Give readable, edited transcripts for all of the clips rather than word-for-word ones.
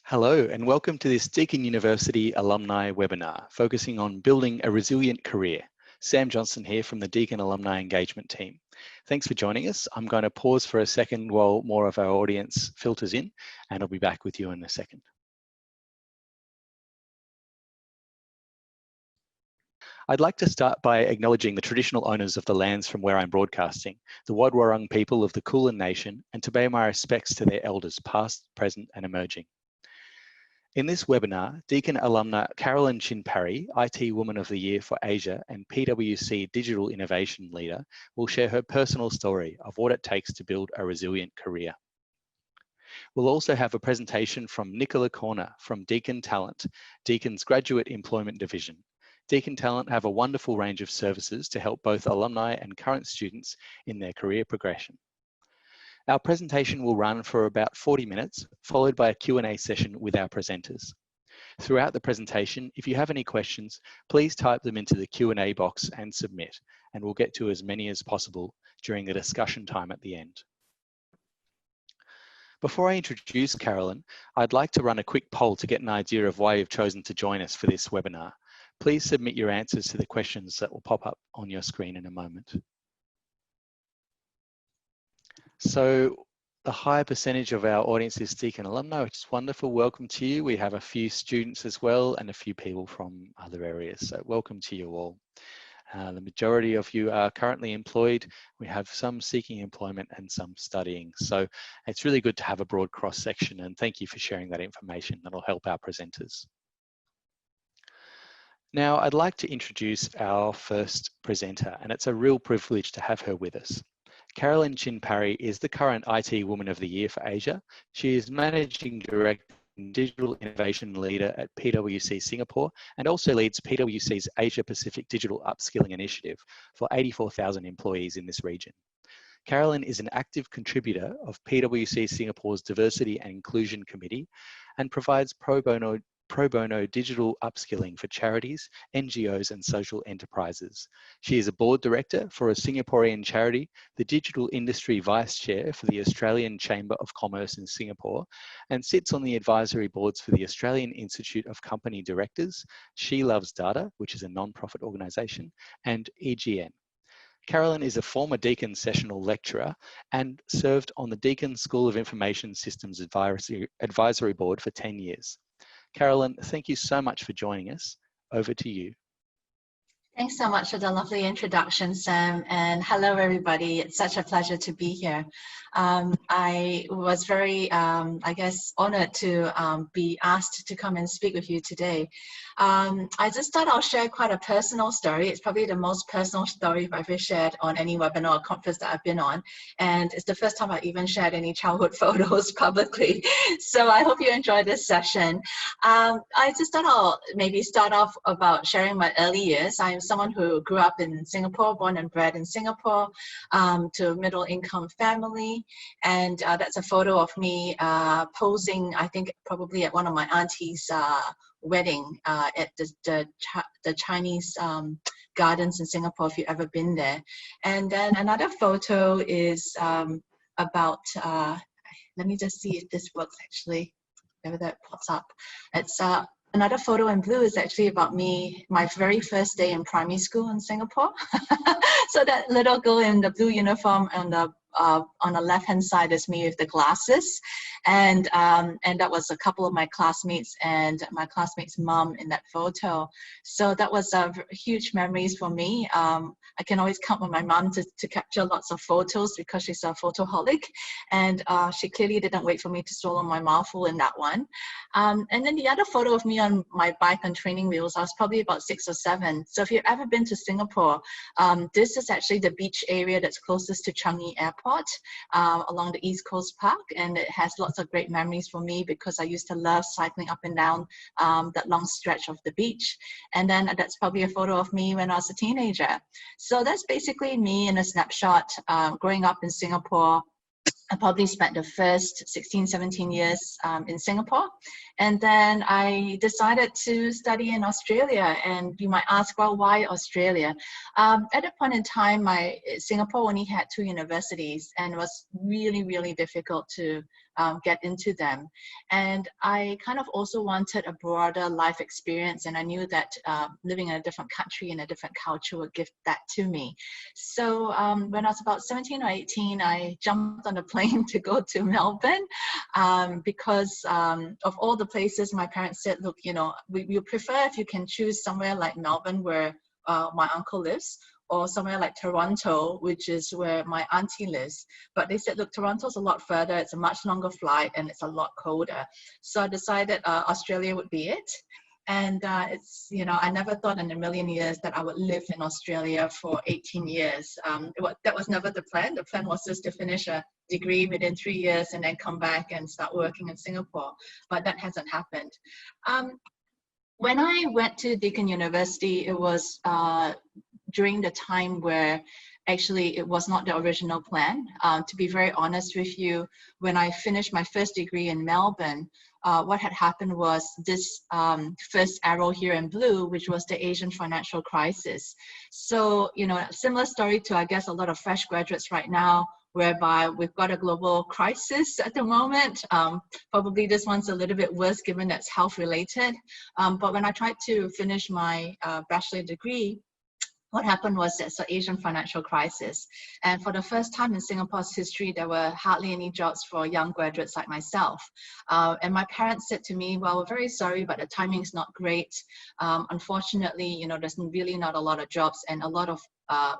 Hello and welcome to this Deakin University alumni webinar focusing on building a resilient career. Sam Johnson here from the Deakin Alumni Engagement Team. Thanks for joining us. I'm going to pause for a second while more of our audience filters in, and I'll be back with you in a second. I'd like to start by acknowledging the traditional owners of the lands from where I'm broadcasting, the Wad Wurrung people of the Kulin Nation, and to pay my respects to their elders past, present and emerging. In this webinar, Deakin alumna Carolyn Chin-Parry, IT Woman of the Year for Asia and PwC Digital Innovation Leader, will share her personal story of what it takes to build a resilient career. We'll also have a presentation from Nicola Corner from DeakinTALENT, Deakin's Graduate Employment Division. DeakinTALENT have a wonderful range of services to help both alumni and current students in their career progression. Our presentation will run for about 40 minutes, followed by a Q&A session with our presenters. Throughout the presentation, if you have any questions, please type them into the Q&A box and submit, and we'll get to as many as possible during the discussion time at the end. Before I introduce Carolyn, I'd like to run a quick poll to get an idea of why you've chosen to join us for this webinar. Please submit your answers to the questions that will pop up on your screen in a moment. So the higher percentage of our audience is Deakin alumni, which is wonderful. Welcome to you. We have a few students as well and a few people from other areas. So welcome to you all. The majority of you are currently employed. We have some seeking employment and some studying. So it's really good to have a broad cross section, and thank you for sharing that information. That'll help our presenters. Now I'd like to introduce our first presenter, and it's a real privilege to have her with us. Carolyn Chin-Parry is the current IT Woman of the Year for Asia. She is Managing Director and Digital Innovation Leader at PwC Singapore and also leads PwC's Asia Pacific Digital Upskilling Initiative for 84,000 employees in this region. Carolyn is an active contributor of PwC Singapore's Diversity and Inclusion Committee and provides pro bono digital upskilling for charities, NGOs and social enterprises. She is a board director for a Singaporean charity, the Digital Industry Vice Chair for the Australian Chamber of Commerce in Singapore, and sits on the advisory boards for the Australian Institute of Company Directors, She Loves Data, which is a non-profit organisation, and EGN. Carolyn is a former Deakin sessional lecturer and served on the Deakin School of Information Systems Advisory Board for 10 years. Carolyn, thank you so much for joining us. Over to you. Thanks so much for the lovely introduction, Sam, and hello everybody. It's such a pleasure to be here. I was very, I guess, honored to be asked to come and speak with you today. I just thought I'll share quite a personal story. It's probably the most personal story I've ever shared on any webinar or conference that I've been on, and it's the first time I've even shared any childhood photos publicly. So I hope you enjoy this session. I just thought I'll maybe start off about sharing my early years. I'm someone who grew up in Singapore, born and bred in Singapore, to a middle income family. And that's a photo of me posing, I think probably at one of my auntie's wedding at the Chinese gardens in Singapore, if you've ever been there. And then another photo is about, let me just see if this works actually, whenever that pops up. It's another photo in blue is actually about me, my very first day in primary school in Singapore. So that little girl in the blue uniform on the left-hand side is me with the glasses. And that was a couple of my classmates and my classmate's mom in that photo. So that was huge memories for me. I can always count on my mom to capture lots of photos because she's a photoholic. And she clearly didn't wait for me to swallow my mouthful in that one. And then the other photo of me on my bike on training wheels, I was probably about 6 or 7. So if you've ever been to Singapore, this is actually the beach area that's closest to Changi Airport along the East Coast Park. And it has lots of great memories for me because I used to love cycling up and down that long stretch of the beach. And then that's probably a photo of me when I was a teenager. So that's basically me in a snapshot growing up in Singapore. I probably spent the first 16, 17 years in Singapore. And then I decided to study in Australia. And you might ask, well, why Australia? At that point in time, Singapore only had 2 universities, and it was really, really difficult to get into them. And I kind of also wanted a broader life experience, and I knew that living in a different country and a different culture would give that to me. So when I was about 17 or 18, I jumped on a plane to go to Melbourne because of all the places. My parents said, look, you know, we prefer if you can choose somewhere like Melbourne, where my uncle lives, or somewhere like Toronto, which is where my auntie lives. But they said, look, Toronto's a lot further, it's a much longer flight, and it's a lot colder. So I decided Australia would be it. And it's, you know, I never thought in a million years that I would live in Australia for 18 years. That was never the plan. The plan was just to finish a degree within 3 years and then come back and start working in Singapore. But that hasn't happened. When I went to Deakin University, it was during the time where actually it was not the original plan. To be very honest with you, when I finished my first degree in Melbourne, what had happened was this first arrow here in blue, which was the Asian financial crisis. So, you know, similar story to, I guess, a lot of fresh graduates right now, whereby we've got a global crisis at the moment. Probably this one's a little bit worse given that it's health related. But when I tried to finish my bachelor degree, what happened was it's an Asian financial crisis. And for the first time in Singapore's history, there were hardly any jobs for young graduates like myself. And my parents said to me, well, we're very sorry, but the timing's not great. Unfortunately, you know, there's really not a lot of jobs, and a lot of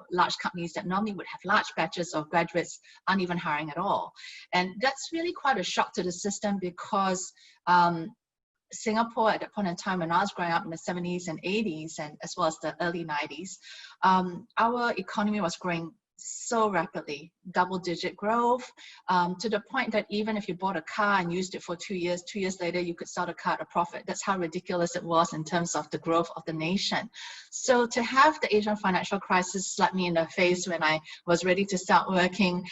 large companies that normally would have large batches of graduates aren't even hiring at all. And that's really quite a shock to the system, because Singapore at that point in time, when I was growing up in the 70s and 80s, and as well as the early 90s, our economy was growing so rapidly, double-digit growth, to the point that even if you bought a car and used it for 2 years, 2 years later, you could sell the car at a profit. That's how ridiculous it was in terms of the growth of the nation. So to have the Asian financial crisis slap me in the face when I was ready to start working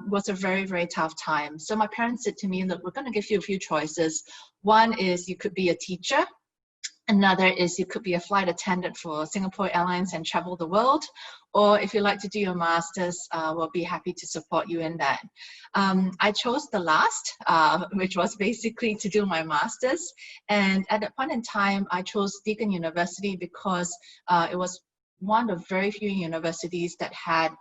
was a very, very tough time. So my parents said to me, look, we're going to give you a few choices. One is you could be a teacher. Another is you could be a flight attendant for Singapore Airlines and travel the world. Or if you like to do your master's, we'll be happy to support you in that. I chose the last, which was basically to do my master's. And at that point in time, I chose Deakin University because it was one of very few universities that had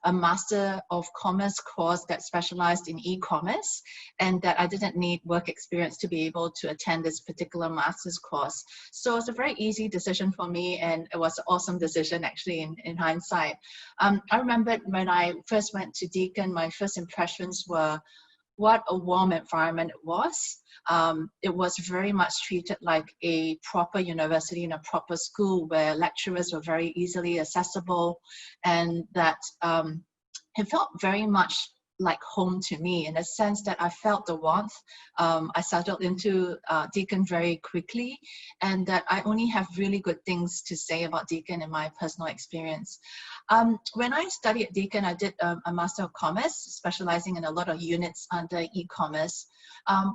a Master of Commerce course that specialized in e-commerce, and that I didn't need work experience to be able to attend this particular master's course. So it's a very easy decision for me, and it was an awesome decision actually in hindsight. I remember when I first went to Deakin, my first impressions were what a warm environment it was. It was very much treated like a proper university and a proper school, where lecturers were very easily accessible, and that it felt very much like home to me, in a sense that I felt the warmth. I settled into Deakin very quickly, and that I only have really good things to say about Deakin in my personal experience. When I studied at Deakin, I did a Master of Commerce, specializing in a lot of units under e-commerce.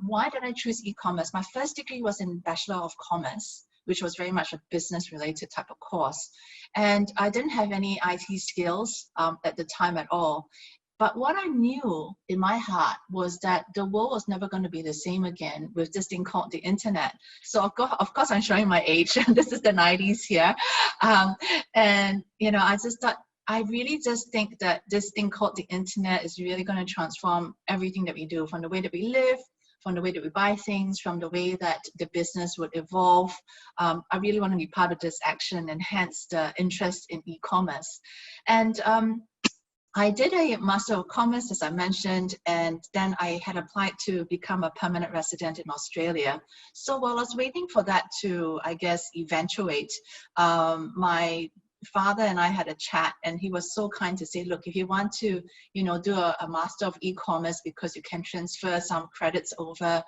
Why did I choose e-commerce? My first degree was in Bachelor of Commerce, which was very much a business-related type of course. And I didn't have any IT skills at the time at all. But what I knew in my heart was that the world was never going to be the same again with this thing called the internet. So of course I'm showing my age. This is the 90s here. And, you know, I just thought, I really just think that this thing called the internet is really going to transform everything that we do, from the way that we live, from the way that we buy things, from the way that the business would evolve. I really want to be part of this action, and hence the interest in e-commerce. And I did a Master of Commerce, as I mentioned, and then I had applied to become a permanent resident in Australia. So while I was waiting for that to, I guess, eventuate, my father and I had a chat, and he was so kind to say, look, if you want to, do a master of e-commerce because you can transfer some credits over,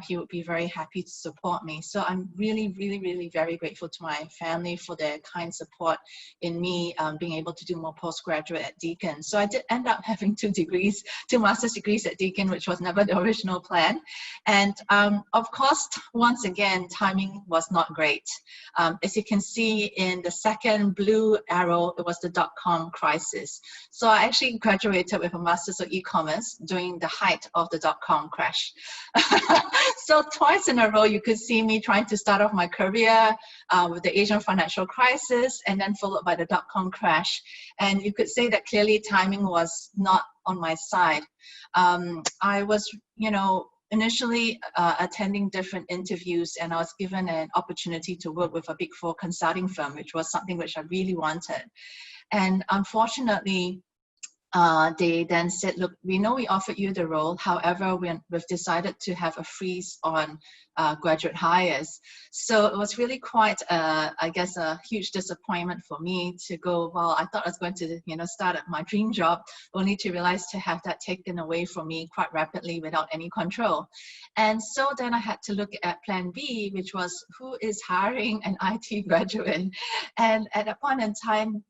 he would be very happy to support me. So I'm really, really, really very grateful to my family for their kind support in me being able to do more postgraduate at Deakin. So I did end up having two master's degrees at Deakin, which was never the original plan. And of course, once again, timing was not great. As you can see in the second blue arrow, it was the dot-com crisis. So I actually graduated with a master's of e-commerce during the height of the dot-com crash. So twice in a row, you could see me trying to start off my career with the Asian financial crisis, and then followed by the dot-com crash. And you could say that clearly timing was not on my side. I was, initially attending different interviews, and I was given an opportunity to work with a Big Four consulting firm, which was something which I really wanted. And unfortunately, they then said, look, we know we offered you the role. However, we've decided to have a freeze on graduate hires. So it was really quite, I guess, a huge disappointment for me to go, well, I thought I was going to, start at my dream job, only to realize to have that taken away from me quite rapidly without any control. And so then I had to look at plan B, which was who is hiring an IT graduate. And at that point in time,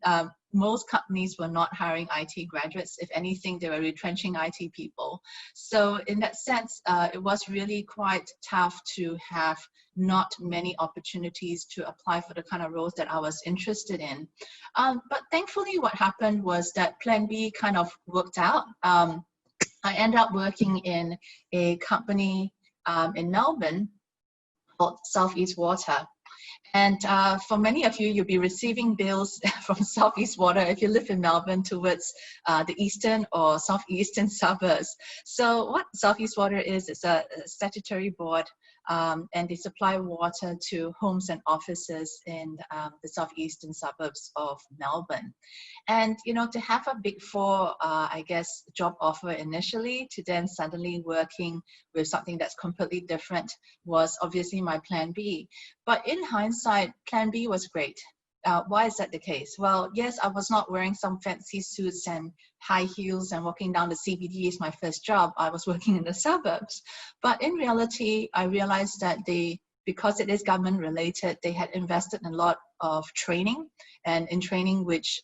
most companies were not hiring IT graduates. If anything, they were retrenching IT people. So in that sense, it was really quite tough to have not many opportunities to apply for the kind of roles that I was interested in. But thankfully, what happened was that plan B kind of worked out. I ended up working in a company in Melbourne called Southeast Water. And for many of you, you'll be receiving bills from Southeast Water if you live in Melbourne towards the eastern or southeastern suburbs. So what Southeast Water is, it's a statutory board, and they supply water to homes and offices in the southeastern suburbs of Melbourne. And, to have a Big Four, I guess, job offer initially to then suddenly working with something that's completely different was obviously my plan B. But in hindsight, plan B was great. Why is that the case? Well, yes, I was not wearing some fancy suits and high heels and walking down the CBD is my first job. I was working in the suburbs. But in reality, I realized that because it is government related, they had invested in a lot of training, and in training which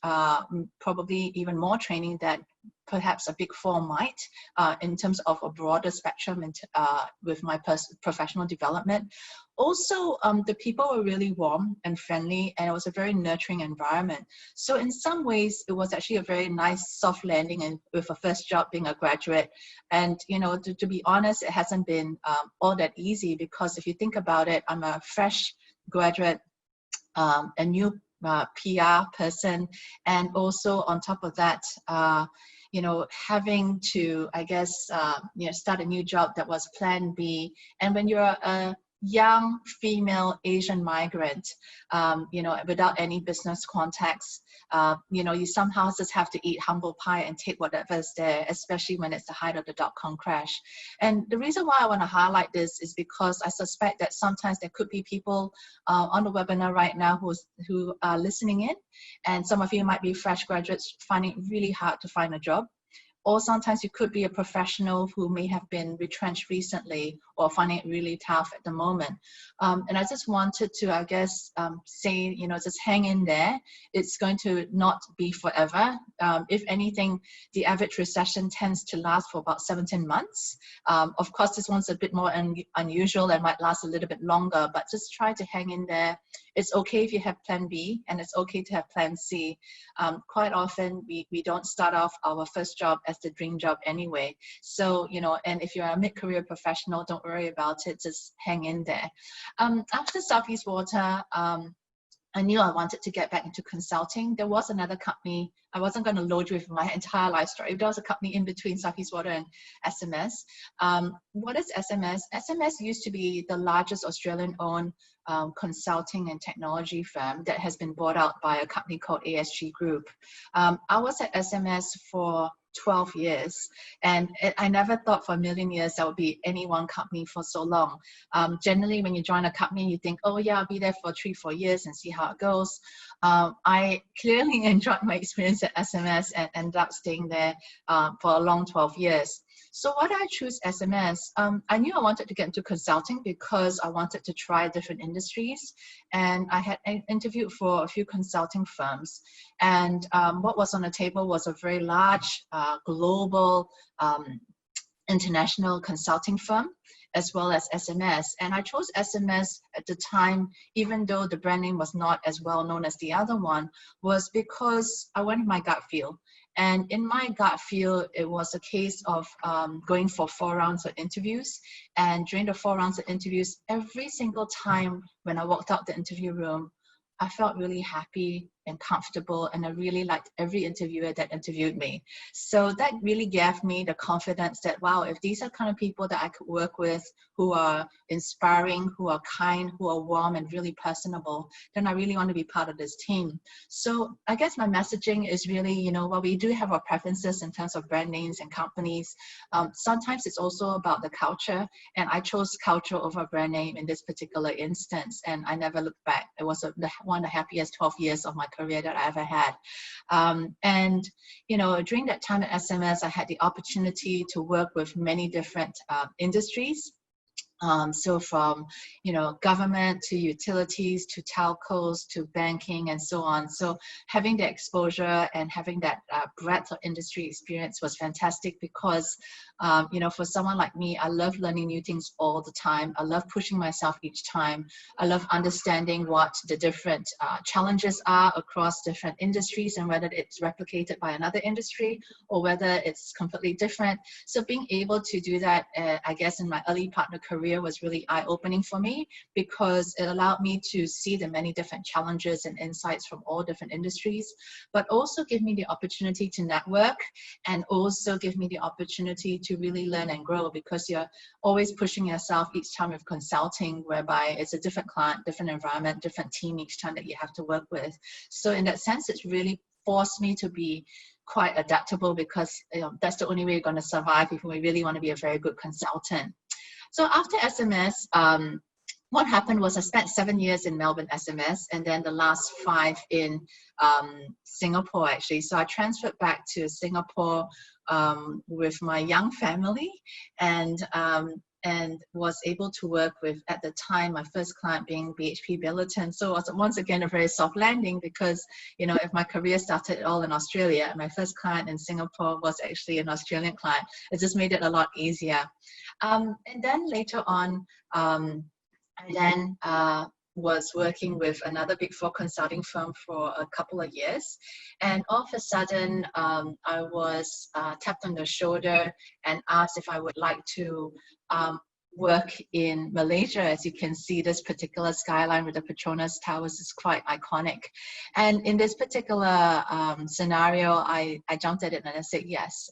probably even more training that perhaps a Big Four might in terms of a broader spectrum with my professional development. Also, the people were really warm and friendly, and it was a very nurturing environment. So in some ways, it was actually a very nice soft landing, and with a first job being a graduate. And, to be honest, it hasn't been all that easy, because if you think about it, I'm a fresh graduate, a new PR person, and also on top of that, having to, I guess, start a new job that was plan B. And when you're a young female Asian migrant, without any business contacts, you somehow just have to eat humble pie and take whatever's there, especially when it's the height of the dot-com crash. And the reason why I want to highlight this is because I suspect that sometimes there could be people on the webinar right now who are listening in, and some of you might be fresh graduates finding it really hard to find a job. Or sometimes you could be a professional who may have been retrenched recently or finding it really tough at the moment. And I just wanted to, I guess, say, just hang in there. It's going to not be forever. If anything, the average recession tends to last for about 17 months. Of course, this one's a bit more unusual and might last a little bit longer, but just try to hang in there. It's okay if you have plan B, and it's okay to have plan C. Quite often, we don't start off our first job as the dream job anyway. So, and if you're a mid-career professional, don't worry about it, just hang in there. After Southeast Water, I knew I wanted to get back into consulting. There was another company. I wasn't going to load you with my entire life story. There was a company in between Southeast Water and SMS. What is SMS? SMS used to be the largest Australian-owned consulting and technology firm that has been bought out by a company called ASG Group. I was at SMS for 12 years. And I never thought for a million years there would be any one company for so long. Generally, when you join a company, you think, oh yeah, I'll be there for 3-4 years and see how it goes. I clearly enjoyed my experience at SMS and ended up staying there for a long 12 years. So why did I choose SMS? I knew I wanted to get into consulting because I wanted to try different industries. And I had interviewed for a few consulting firms. And what was on the table was a very large global international consulting firm, as well as SMS. And I chose SMS at the time, even though the brand name was not as well known as the other one, was because I went with my gut feel. And in my gut feel, it was a case of going for 4 rounds of interviews. And during the 4 rounds of interviews, every single time when I walked out the interview room, I felt really happy and comfortable, and I really liked every interviewer that interviewed me. So that really gave me the confidence that, wow, if these are kind of people that I could work with, who are inspiring, who are kind, who are warm and really personable, then I really want to be part of this team. So I guess my messaging is really, you know, while we do have our preferences in terms of brand names and companies, sometimes it's also about the culture, and I chose culture over brand name in this particular instance, and I never looked back. It was one of the happiest 12 years of my career that I ever had. And, you know, during that time at SMS, I had the opportunity to work with many different industries. So from, you know, government to utilities to telcos to banking and so on. So having the exposure and having that breadth of industry experience was fantastic because, you know, for someone like me, I love learning new things all the time. I love pushing myself each time. I love understanding what the different challenges are across different industries and whether it's replicated by another industry or whether it's completely different. So being able to do that, I guess in my early part of the career, was really eye-opening for me because it allowed me to see the many different challenges and insights from all different industries, but also give me the opportunity to network and also give me the opportunity to really learn and grow because you're always pushing yourself each time with consulting, whereby it's a different client, different environment, different team each time that you have to work with. So in that sense, it's really forced me to be quite adaptable because, you know, that's the only way you're going to survive if we really want to be a very good consultant. So after SMS, what happened was I spent 7 years in Melbourne SMS and then the last 5 in Singapore actually. So I transferred back to Singapore with my young family and was able to work with, at the time, my first client being BHP Billiton. So it was once again a very soft landing because, you know, if my career started all in Australia, my first client in Singapore was actually an Australian client. It just made it a lot easier. And then later on, I then was working with another Big Four consulting firm for a couple of years. And all of a sudden, I was tapped on the shoulder and asked if I would like to work in Malaysia. As you can see, this particular skyline with the Petronas Towers is quite iconic. And in this particular scenario, I jumped at it and I said yes.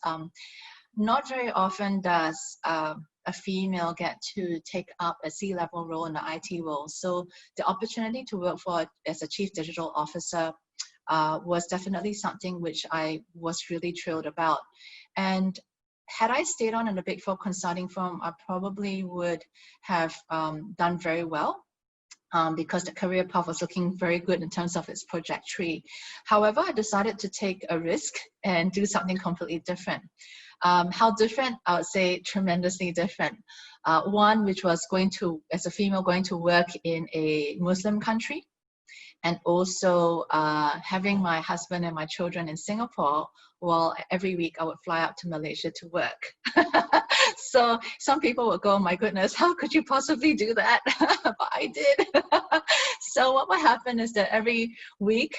Not very often does a female get to take up a C-level role in the IT role. So the opportunity to work for as a Chief Digital Officer was definitely something which I was really thrilled about. And had I stayed on in a Big Four consulting firm, I probably would have done very well. Because the career path was looking very good in terms of its trajectory. However, I decided to take a risk and do something completely different. How different? I would say tremendously different. One, which was going to, as a female, going to work in a Muslim country, and also having my husband and my children in Singapore, well, every week I would fly out to Malaysia to work. So some people would go, my goodness, how could you possibly do that? But I did. So what would happen is that every week,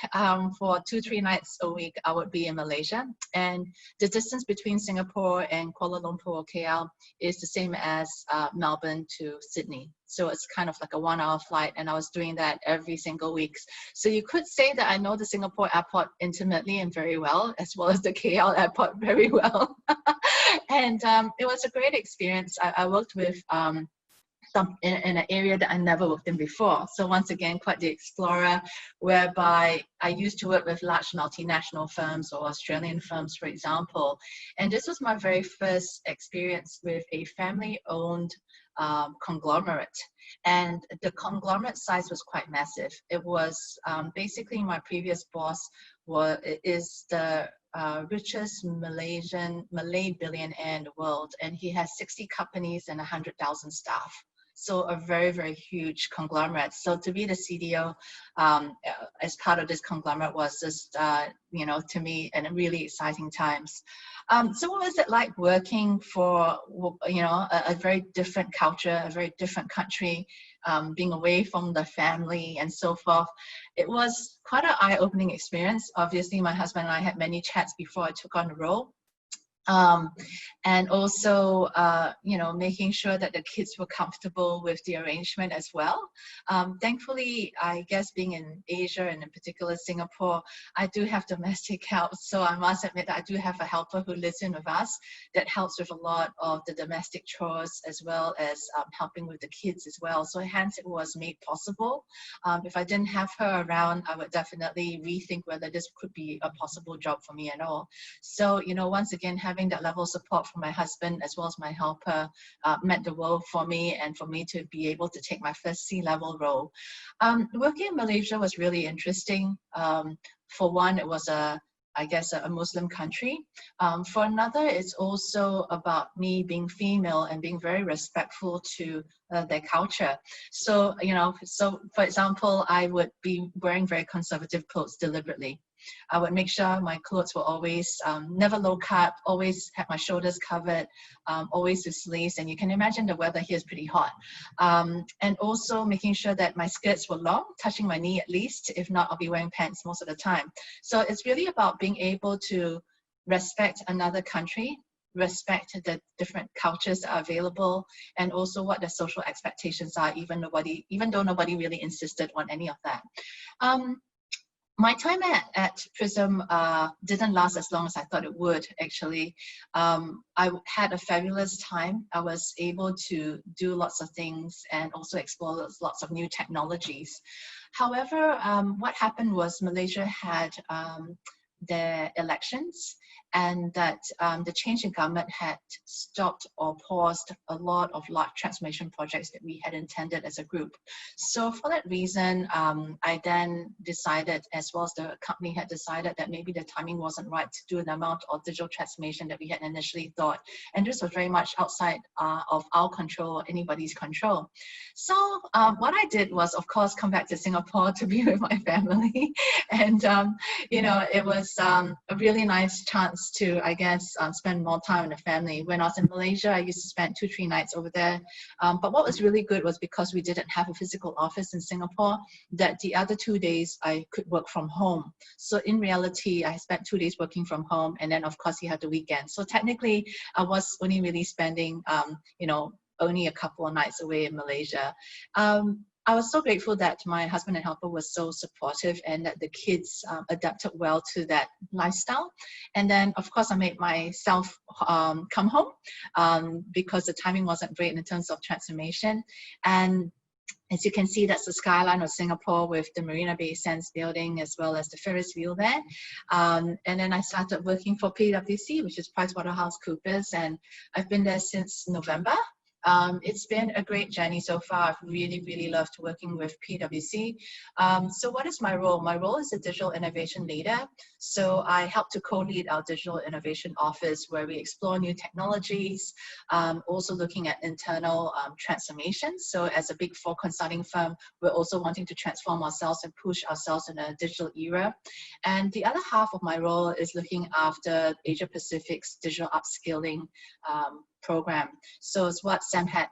for 2-3 nights a week, I would be in Malaysia. And the distance between Singapore and Kuala Lumpur or KL is the same as Melbourne to Sydney. So it's kind of like a 1-hour flight, and I was doing that every single week. So you could say that I know the Singapore airport intimately and very well, as well as the KL airport very well. And it was a great experience. I worked with in an area that I never worked in before. So once again, quite the explorer, whereby I used to work with large multinational firms or Australian firms, for example. And this was my very first experience with a family-owned conglomerate. And the conglomerate size was quite massive. It was basically my previous boss is the richest Malay billionaire in the world, and he has 60 companies and 100,000 staff. So a very, very huge conglomerate. So to be the CDO as part of this conglomerate was just, you know, to me, and really exciting times. So what was it like working for, you know, a very different culture, a very different country, being away from the family and so forth? It was quite an eye-opening experience. Obviously, my husband and I had many chats before I took on the role. And also, you know, making sure that the kids were comfortable with the arrangement as well. Thankfully, I guess being in Asia and in particular Singapore, I do have domestic help. So I must admit that I do have a helper who lives in with us that helps with a lot of the domestic chores as well as helping with the kids as well. So hence it was made possible. If I didn't have her around, I would definitely rethink whether this could be a possible job for me at all. So, you know, once again, having that level of support from my husband as well as my helper meant the world for me, and for me to be able to take my first C-level role. Working in Malaysia was really interesting. For one, it was I guess a Muslim country. For another, it's also about me being female and being very respectful to their culture. So, you know, so for example, I would be wearing very conservative clothes deliberately. I would make sure my clothes were always never low cut, always had my shoulders covered, always with sleeves. And you can imagine the weather here is pretty hot. And also making sure that my skirts were long, touching my knee at least. If not, I'll be wearing pants most of the time. So it's really about being able to respect another country, respect the different cultures that are available, and also what the social expectations are, even though nobody really insisted on any of that. My time at Prism didn't last as long as I thought it would, actually. I had a fabulous time. I was able to do lots of things and also explore lots of new technologies. However, what happened was Malaysia had their elections, and that the change in government had stopped or paused a lot of large transformation projects that we had intended as a group. So for that reason, I then decided, as well as the company had decided, that maybe the timing wasn't right to do the amount of digital transformation that we had initially thought. And this was very much outside of our control or anybody's control. So what I did was, of course, come back to Singapore to be with my family. And, you know, it was a really nice chance to, I guess, spend more time with the family. When I was in Malaysia, I used to spend 2-3 nights over there. But what was really good was because we didn't have a physical office in Singapore, that the other 2 days I could work from home. So in reality, I spent 2 days working from home, and then of course you had the weekend. So technically, I was only really spending, you know, only a couple of nights away in Malaysia. I was so grateful that my husband and helper was so supportive, and that the kids adapted well to that lifestyle. And then, of course, I made myself come home because the timing wasn't great in terms of transformation. And as you can see, that's the skyline of Singapore with the Marina Bay Sands building as well as the Ferris wheel there. And then I started working for PwC, which is PricewaterhouseCoopers, and I've been there since November. It's been a great journey so far. I've really, really loved working with PwC. So what is my role? My role is a Digital Innovation Leader. So I help to co-lead our Digital Innovation Office, where we explore new technologies, also looking at internal transformation. So as a Big Four consulting firm, we're also wanting to transform ourselves and push ourselves in a digital era. And the other half of my role is looking after Asia Pacific's digital upskilling program. So it's what Sam had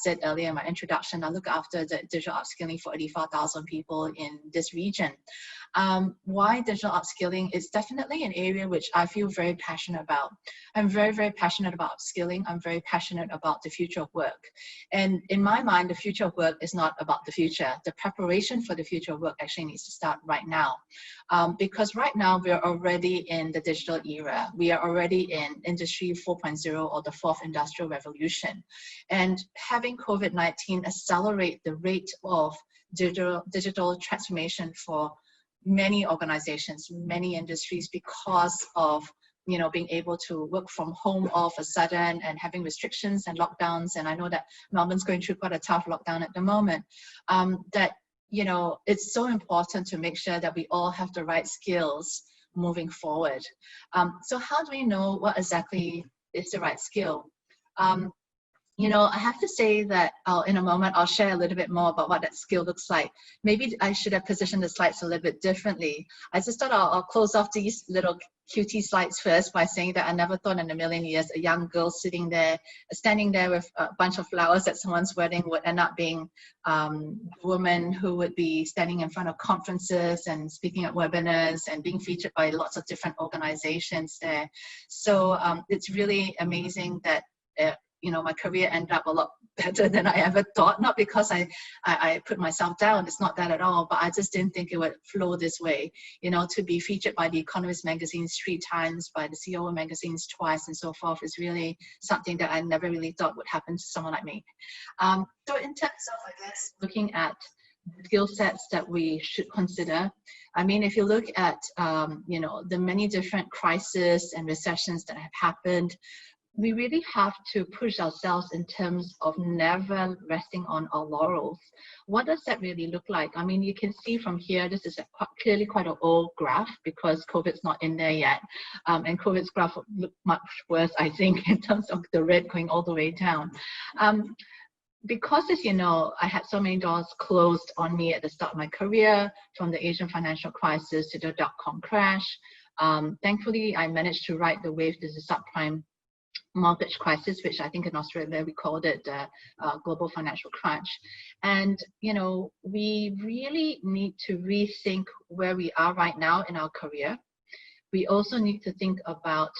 said earlier in my introduction. I look after the digital upskilling for 84,000 people in this region. Why digital upskilling? It's definitely an area which I feel very passionate about. I'm very, very passionate about upskilling. I'm very passionate about the future of work. And in my mind, the future of work is not about the future. The preparation for the future of work actually needs to start right now. Because right now we're already in the digital era. We are already in Industry 4.0 or the fourth industrial revolution. And having COVID-19 accelerate the rate of digital transformation for many organizations, many industries, because of being able to work from home all of a sudden and having restrictions and lockdowns. And I know that Melbourne's going through quite a tough lockdown at the moment. That it's so important to make sure that we all have the right skills moving forward. So how do we know what exactly is the right skill? I have to say that in a moment, I'll share a little bit more about what that skill looks like. Maybe I should have positioned the slides a little bit differently. I just thought I'll close off these little cutie slides first by saying that I never thought in a million years a young girl standing there with a bunch of flowers at someone's wedding would end up being a woman who would be standing in front of conferences and speaking at webinars and being featured by lots of different organizations there. So it's really amazing that my career ended up a lot better than I ever thought. Not because I put myself down, it's not that at all, but I just didn't think it would flow this way. To be featured by the Economist magazines 3 times, by the CEO magazines twice, and so forth is really something that I never really thought would happen to someone like me. So in terms of, I guess, looking at skill sets that we should consider, I mean, if you look at, the many different crises and recessions that have happened, we really have to push ourselves in terms of never resting on our laurels. What does that really look like? I mean, you can see from here, this is clearly quite an old graph because COVID's not in there yet. And COVID's graph look much worse, I think, in terms of the red going all the way down. Because, as you know, I had so many doors closed on me at the start of my career, from the Asian financial crisis to the dot-com crash. Thankfully, I managed to ride the wave to the subprime mortgage crisis, which I think in Australia we called it the global financial crunch. And we really need to rethink where we are right now in our career. We also need to think about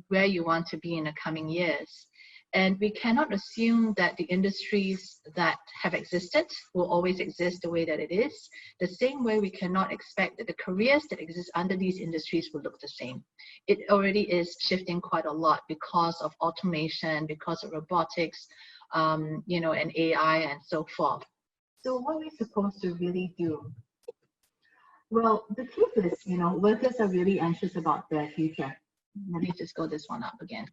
where you want to be in the coming years. And we cannot assume that the industries that have existed will always exist the way that it is. The same way we cannot expect that the careers that exist under these industries will look the same. It already is shifting quite a lot because of automation, because of robotics, and AI and so forth. So what are we supposed to really do? Well, the truth is, workers are really anxious about their future. Let me just go this one up again.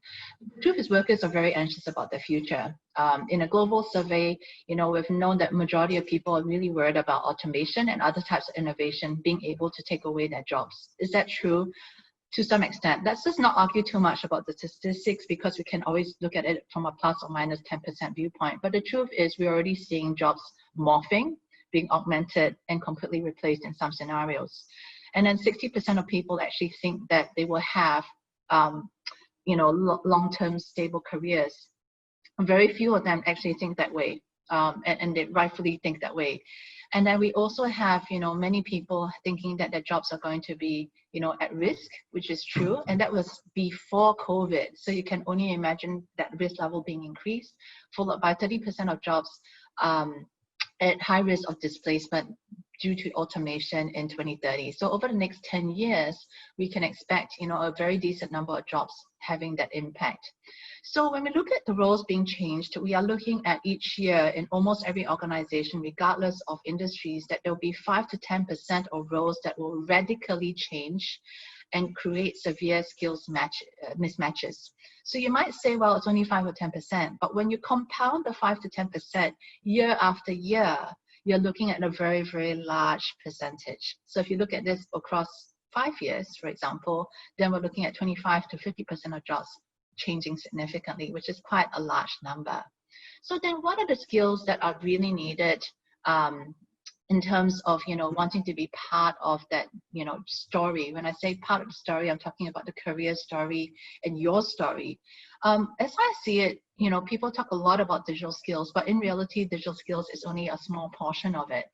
The truth is, workers are very anxious about their future. In a global survey, we've known that majority of people are really worried about automation and other types of innovation being able to take away their jobs. Is that true? To some extent. Let's just not argue too much about the statistics because we can always look at it from a plus or minus 10% viewpoint. But the truth is, we're already seeing jobs morphing, being augmented, and completely replaced in some scenarios. And then 60% of people actually think that they will have long-term stable careers. Very few of them actually think that way, and they rightfully think that way. And then we also have, many people thinking that their jobs are going to be, at risk, which is true. And that was before COVID. So you can only imagine that risk level being increased, followed by 30% of jobs at high risk of displacement due to automation in 2030. So over the next 10 years, we can expect, a very decent number of jobs having that impact. So when we look at the roles being changed, we are looking at each year in almost every organization, regardless of industries, that there will be 5 to 10% of roles that will radically change and create severe skills mismatches. So you might say, well, it's only 5 or 10%, but when you compound the 5 to 10% year after year, you're looking at a very, very large percentage. So if you look at this across 5 years, for example, then we're looking at 25 to 50% of jobs changing significantly, which is quite a large number. So then what are the skills that are really needed in terms of, wanting to be part of that, story? When I say part of the story, I'm talking about the career story and your story. As I see it, people talk a lot about digital skills, but in reality, digital skills is only a small portion of it.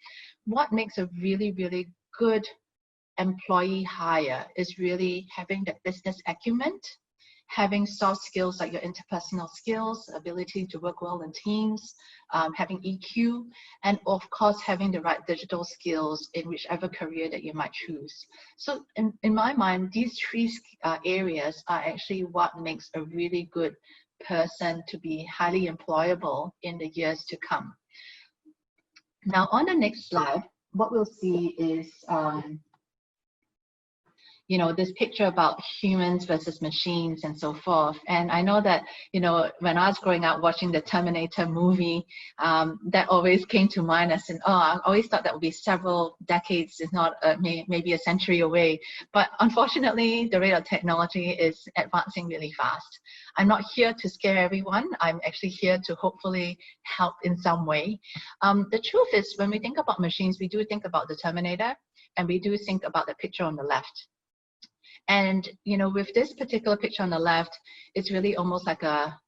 What makes a really, really good employee hire is really having the business acumen, having soft skills like your interpersonal skills, ability to work well in teams, having EQ, and of course, having the right digital skills in whichever career that you might choose. So in my mind, these three areas are actually what makes a really good person to be highly employable in the years to come. Now, on the next slide, what we'll see is you know, this picture about humans versus machines and so forth. And I know that, you know, when I was growing up watching the Terminator movie, that always came to mind as in, oh, I always thought that would be several decades, if not maybe a century away. But unfortunately, the rate of technology is advancing really fast. I'm not here to scare everyone. I'm actually here to hopefully help in some way. The truth is, when we think about machines, we do think about the Terminator, and we do think about the picture on the left. And, you know, with this particular picture on the left, it's really almost like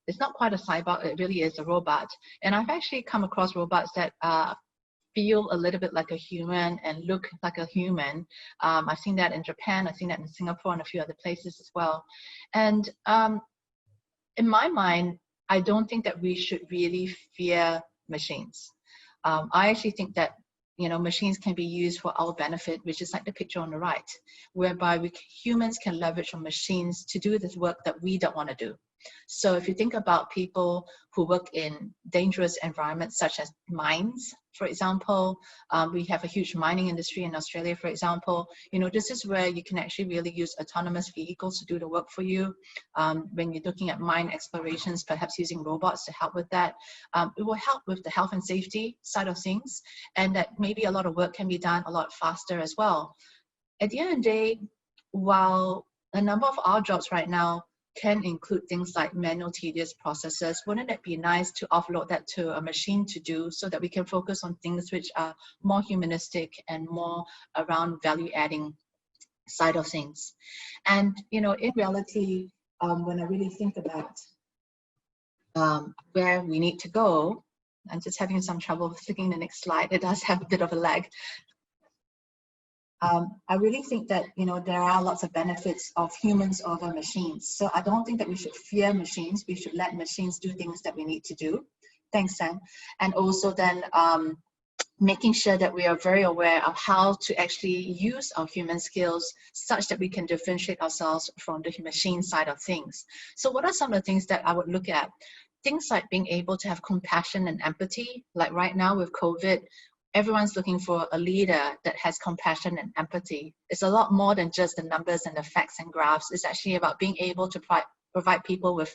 it's not quite a cyborg, it really is a robot. And I've actually come across robots that feel a little bit like a human and look like a human. I've seen that in Japan, I've seen that in Singapore and a few other places as well. And in my mind, I don't think that we should really fear machines. I actually think that, you know, machines can be used for our benefit, which is like the picture on the right, whereby humans can leverage on machines to do this work that we don't want to do. So if you think about people who work in dangerous environments such as mines, for example, we have a huge mining industry in Australia, for example. You know, this is where you can actually really use autonomous vehicles to do the work for you. When you're looking at mine explorations, perhaps using robots to help with that. It will help with the health and safety side of things, and that maybe a lot of work can be done a lot faster as well. At the end of the day, while a number of our jobs right now can include things like manual tedious processes, wouldn't it be nice to offload that to a machine to do so that we can focus on things which are more humanistic and more around value adding side of things? And, you know, in reality, when I really think about where we need to go, I'm just having some trouble flicking the next slide. It does have a bit of a lag. I really think that, you know, there are lots of benefits of humans over machines. So I don't think that we should fear machines. We should let machines do things that we need to do. Thanks, Sam. And also then making sure that we are very aware of how to actually use our human skills such that we can differentiate ourselves from the machine side of things. So what are some of the things that I would look at? Things like being able to have compassion and empathy. Like right now with COVID, everyone's looking for a leader that has compassion and empathy. It's a lot more than just the numbers and the facts and graphs. It's actually about being able to provide people with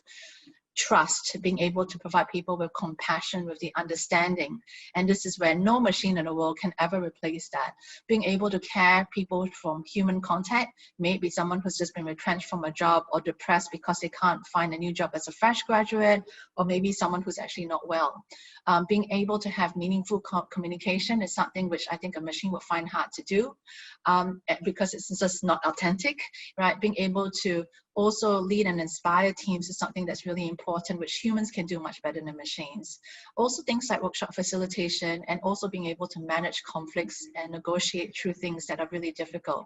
trust, being able to provide people with compassion, with the understanding. And this is where no machine in the world can ever replace that. Being able to care people from human contact, maybe someone who's just been retrenched from a job or depressed because they can't find a new job as a fresh graduate, or maybe someone who's actually not well. Being able to have meaningful communication is something which I think a machine would find hard to do because it's just not authentic, right? Being able to also lead and inspire teams is something that's really important, which humans can do much better than machines. Also things like workshop facilitation, and also being able to manage conflicts and negotiate through things that are really difficult.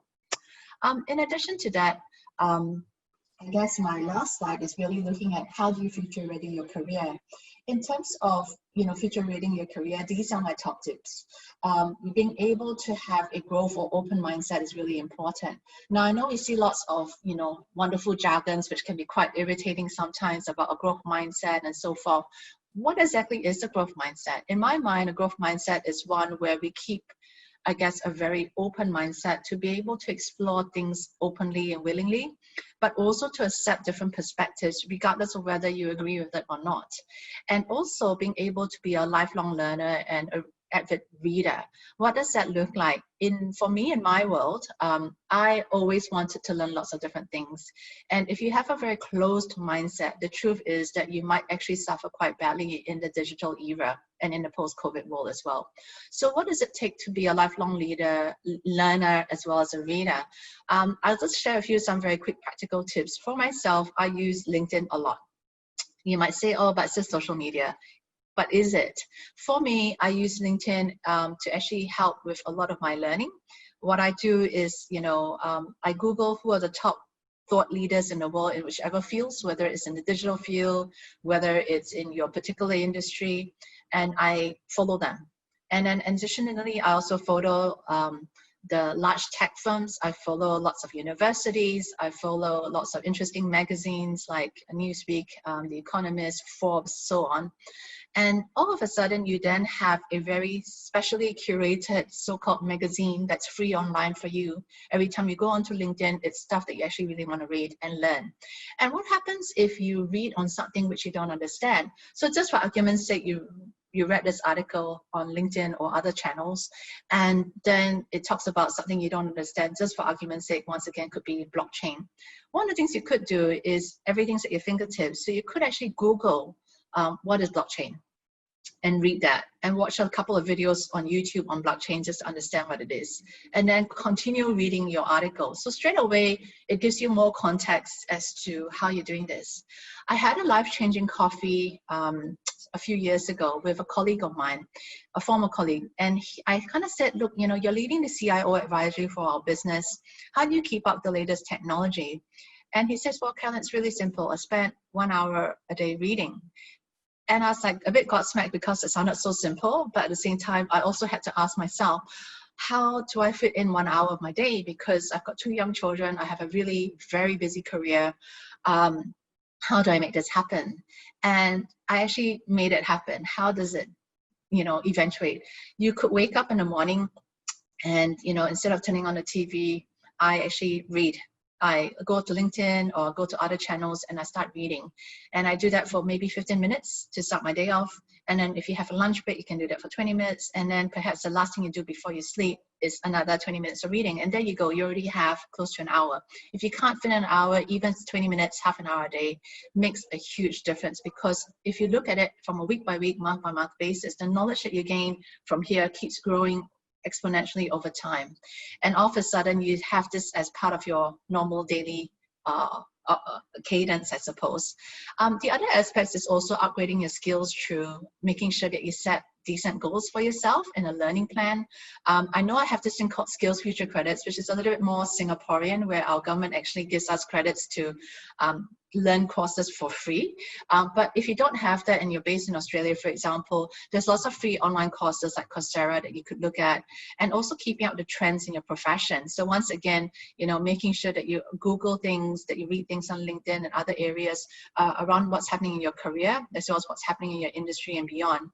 In addition to that, I guess my last slide is really looking at how do you future ready your career. In terms of, you know, future readying your career, these are my top tips. Being able to have a growth or open mindset is really important. Now, I know we see lots of, you know, wonderful jargons, which can be quite irritating sometimes about a growth mindset and so forth. What exactly is a growth mindset? In my mind, a growth mindset is one where we keep, I guess, a very open mindset to be able to explore things openly and willingly, but also to accept different perspectives, regardless of whether you agree with it or not. And also being able to be a lifelong learner and an avid reader. What does that look like? For me, in my world, I always wanted to learn lots of different things. And if you have a very closed mindset, the truth is that you might actually suffer quite badly in the digital era and in the post-COVID world as well. So what does it take to be a lifelong learner, as well as a reader? I'll just share some very quick practical tips. For myself, I use LinkedIn a lot. You might say, oh, but it's just social media. but is it? For me, I use LinkedIn to actually help with a lot of my learning. What I do is, I Google who are the top thought leaders in the world in whichever fields, whether it's in the digital field, whether it's in your particular industry, and I follow them. And then additionally, I also follow the large tech firms. I follow lots of universities. I follow lots of interesting magazines like Newsweek, The Economist, Forbes, so on. And all of a sudden, you then have a very specially curated so-called magazine that's free online for you. Every time you go onto LinkedIn, it's stuff that you actually really want to read and learn. And what happens if you read on something which you don't understand? So just for argument's sake, you read this article on LinkedIn or other channels, and then it talks about something you don't understand. Just for argument's sake, once again, could be blockchain. One of the things you could do is everything's at your fingertips. So you could actually Google what is blockchain, and read that, and watch a couple of videos on YouTube on blockchain just to understand what it is, and then continue reading your article. So straight away, it gives you more context as to how you're doing this. I had a life-changing coffee a few years ago with a colleague of mine, a former colleague, and I kind of said, look, you're leading the CIO advisory for our business. How do you keep up the latest technology? And he says, well, Carolyn, it's really simple. I spent 1 hour a day reading. And I was like a bit gobsmacked because it sounded so simple, but at the same time, I also had to ask myself, how do I fit in 1 hour of my day? Because I've got 2 young children, I have a really very busy career. How do I make this happen? And I actually made it happen. How does it, eventuate? You could wake up in the morning and, instead of turning on the TV, I actually read. I go to LinkedIn or go to other channels and I start reading. And I do that for maybe 15 minutes to start my day off. And then if you have a lunch break, you can do that for 20 minutes. And then perhaps the last thing you do before you sleep is another 20 minutes of reading. And there you go, you already have close to an hour. If you can't fit an hour, even 20 minutes, half an hour a day makes a huge difference, because if you look at it from a week by week, month by month basis, the knowledge that you gain from here keeps growing exponentially over time. And all of a sudden you have this as part of your normal daily cadence, I suppose. The other aspects is also upgrading your skills through making sure that you set decent goals for yourself in a learning plan. I know I have this thing called Skills Future Credits, which is a little bit more Singaporean, where our government actually gives us credits to learn courses for free. But if you don't have that and you're based in Australia, for example, there's lots of free online courses like Coursera that you could look at, and also keeping up the trends in your profession. So once again, making sure that you Google things, that you read things on LinkedIn and other areas around what's happening in your career, as well as what's happening in your industry and beyond.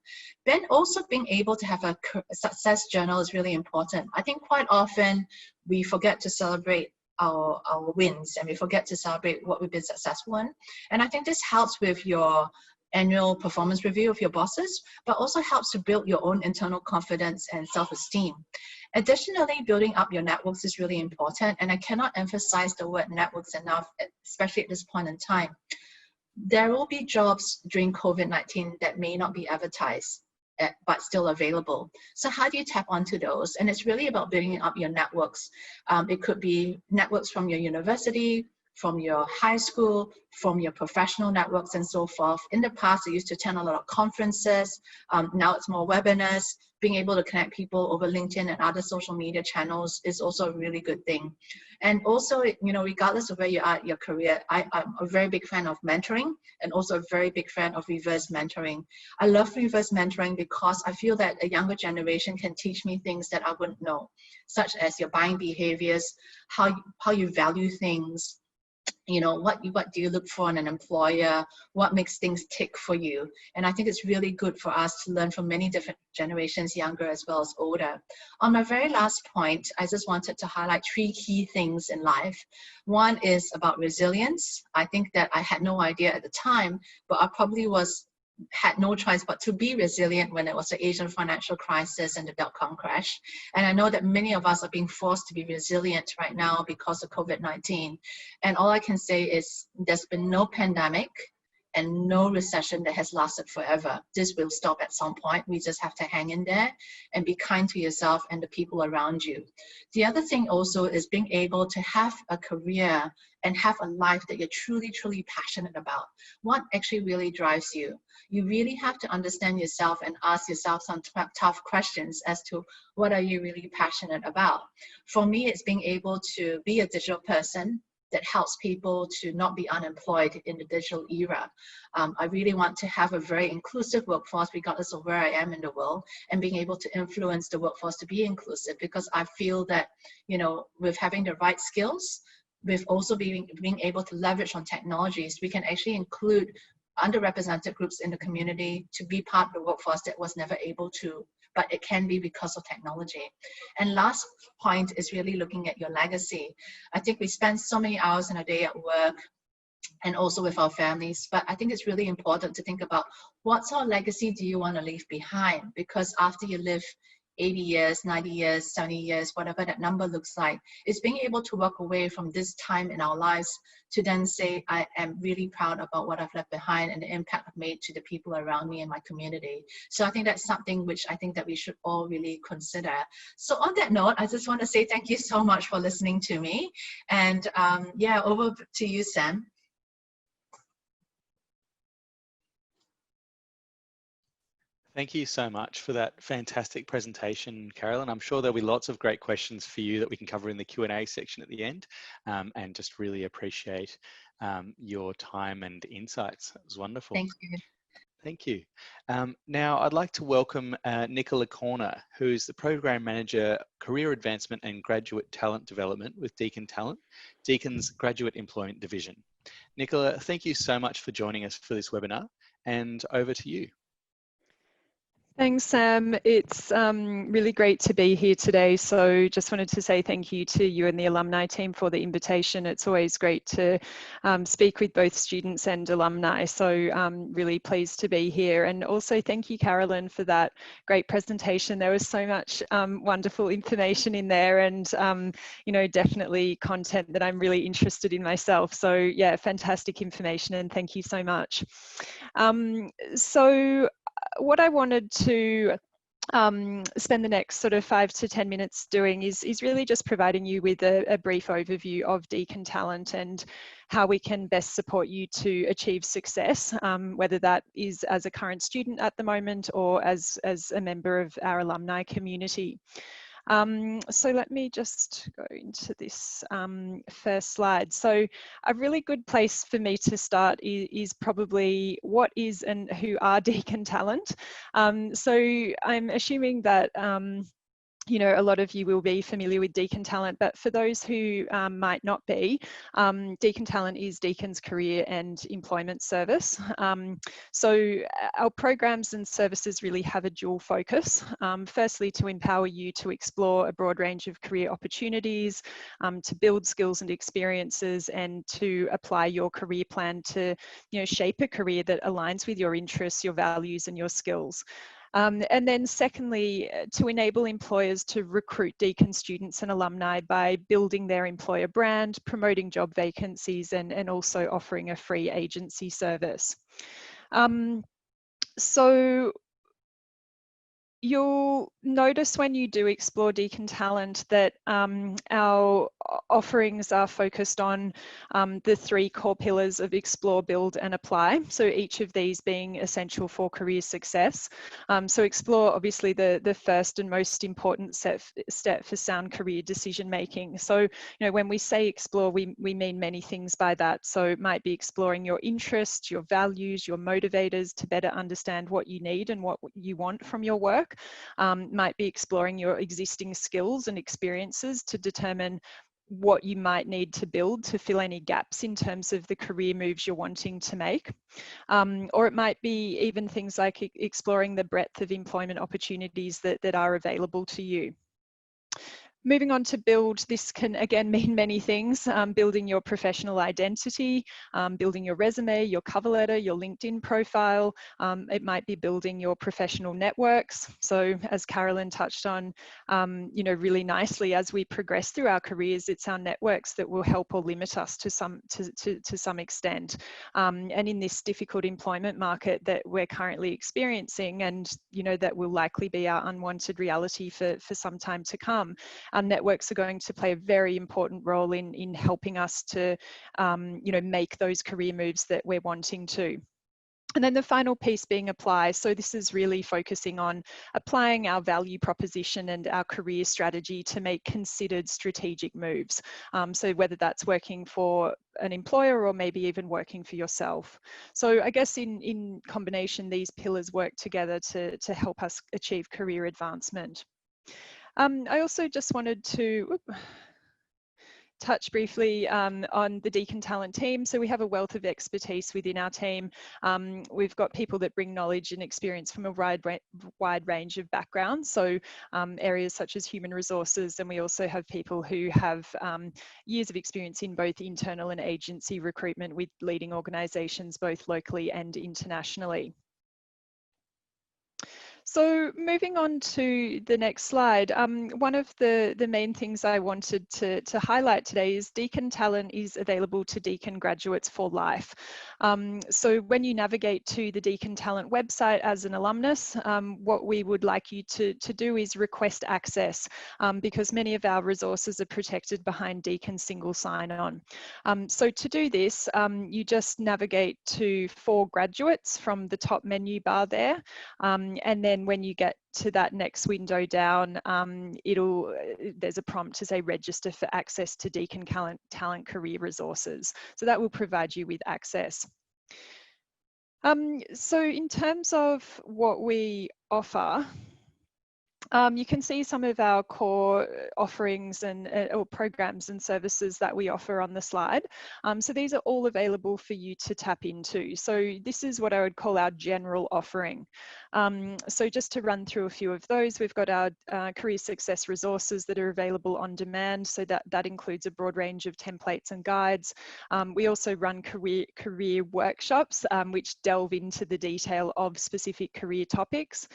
Then also being able to have a success journal is really important. I think quite often we forget to celebrate our wins, and we forget to celebrate what we've been successful in. And I think this helps with your annual performance review of your bosses, but also helps to build your own internal confidence and self-esteem. Additionally, building up your networks is really important, and I cannot emphasize the word networks enough, especially at this point in time. There will be jobs during COVID-19 that may not be advertised, but still available. So how do you tap onto those? And it's really about building up your networks. It could be networks from your university, from your high school, from your professional networks, and so forth. In the past, I used to attend a lot of conferences. Now it's more webinars. Being able to connect people over LinkedIn and other social media channels is also a really good thing. And also, regardless of where you are in your career, I'm a very big fan of mentoring, and also a very big fan of reverse mentoring. I love reverse mentoring because I feel that a younger generation can teach me things that I wouldn't know, such as your buying behaviors, how you value things, what do you look for in an employer, what makes things tick for you. And I think it's really good for us to learn from many different generations, younger as well as older. On my very last point, I just wanted to highlight 3 key things in life. One is about resilience. I think that I had no idea at the time, but I probably had no choice but to be resilient when it was the Asian financial crisis and the dot-com crash. And I know that many of us are being forced to be resilient right now because of COVID-19. And all I can say is there's been no pandemic and no recession that has lasted forever. This will stop at some point. We just have to hang in there and be kind to yourself and the people around you. The other thing also is being able to have a career and have a life that you're truly, truly passionate about. What actually really drives you? You really have to understand yourself and ask yourself some tough questions as to what are you really passionate about. For me, it's being able to be a digital person that helps people to not be unemployed in the digital era. I really want to have a very inclusive workforce regardless of where I am in the world, and being able to influence the workforce to be inclusive, because I feel that, you know, with having the right skills, with also being able to leverage on technologies, we can actually include underrepresented groups in the community to be part of the workforce that was never able to, but it can be because of technology. And last point is really looking at your legacy. I think we spend so many hours in a day at work and also with our families, but I think it's really important to think about what sort of legacy do you want to leave behind, because after you live 80 years, 90 years, 70 years, whatever that number looks like, is being able to walk away from this time in our lives to then say, I am really proud about what I've left behind and the impact I've made to the people around me and my community. So I think that's something which I think that we should all really consider. So on that note, I just want to say thank you so much for listening to me. And yeah, over to you, Sam. Thank you so much for that fantastic presentation, Carolyn. I'm sure there'll be lots of great questions for you that we can cover in the Q&A section at the end, and just really appreciate your time and insights. It was wonderful. Thank you. Thank you. Now I'd like to welcome Nicola Corner, who's the Program Manager, Career Advancement and Graduate Talent Development with DeakinTALENT, Deakin's Graduate Employment Division. Nicola, thank you so much for joining us for this webinar, and over to you. Thanks, Sam. It's really great to be here today. So just wanted to say thank you to you and the alumni team for the invitation. It's always great to speak with both students and alumni. So really pleased to be here. And also thank you, Carolyn, for that great presentation. There was so much wonderful information in there, and you know, definitely content that I'm really interested in myself. So yeah, fantastic information, and thank you so much. So what I wanted to spend the next sort of 5 to 10 minutes doing is really just providing you with a brief overview of DeakinTALENT and how we can best support you to achieve success, whether that is as a current student at the moment or as a member of our alumni community. So let me just go into this first slide. So a really good place for me to start is probably what is and who are DeakinTALENT. So I'm assuming that you know, a lot of you will be familiar with DeakinTALENT, but for those who might not be, DeakinTALENT is Deakin's career and employment service. So our programs and services really have a dual focus. Firstly, to empower you to explore a broad range of career opportunities, to build skills and experiences, and to apply your career plan to, you know, shape a career that aligns with your interests, your values, and your skills. And then secondly, to enable employers to recruit Deakin students and alumni by building their employer brand, promoting job vacancies, and also offering a free agency service. So you'll notice when you do explore DeakinTALENT that our offerings are focused on the 3 core pillars of explore, build, and apply. So each of these being essential for career success. So explore, obviously the first and most important step for sound career decision making. So, you know, when we say explore, we mean many things by that. So it might be exploring your interests, your values, your motivators to better understand what you need and what you want from your work. Might be exploring your existing skills and experiences to determine what you might need to build to fill any gaps in terms of the career moves you're wanting to make. Or it might be even things like exploring the breadth of employment opportunities that are available to you. Moving on to build, this can again mean many things, building your professional identity, building your resume, your cover letter, your LinkedIn profile. It might be building your professional networks. So as Carolyn touched on, you know, really nicely, as we progress through our careers, it's our networks that will help or limit us to some extent. And in this difficult employment market that we're currently experiencing, and you know, that will likely be our unwanted reality for some time to come, networks are going to play a very important role in helping us to, you know, make those career moves that we're wanting to. And then the final piece being apply. So this is really focusing on applying our value proposition and our career strategy to make considered strategic moves. So whether that's working for an employer or maybe even working for yourself. So I guess in combination, these pillars work together to help us achieve career advancement. I also just wanted to touch briefly on the Deakin Talent team. So we have a wealth of expertise within our team. We've got people that bring knowledge and experience from a wide range of backgrounds. So areas such as human resources, and we also have people who have years of experience in both internal and agency recruitment with leading organisations both locally and internationally. So moving on to the next slide, one of the main things I wanted to highlight today is Deakin Talent is available to Deakin graduates for life. So when you navigate to the Deakin Talent website as an alumnus, what we would like you to do is request access, because many of our resources are protected behind Deakin single sign-on. So to do this, you just navigate to For Graduates from the top menu bar there, and then when you get to that next window down, there's a prompt to say register for access to Deakin Talent career resources. So that will provide you with access. So in terms of what we offer, you can see some of our core offerings and or programs and services that we offer on the slide. So these are all available for you to tap into. So this is what I would call our general offering. So just to run through a few of those, we've got our career success resources that are available on demand. So that includes a broad range of templates and guides. We also run career workshops, which delve into the detail of specific career topics.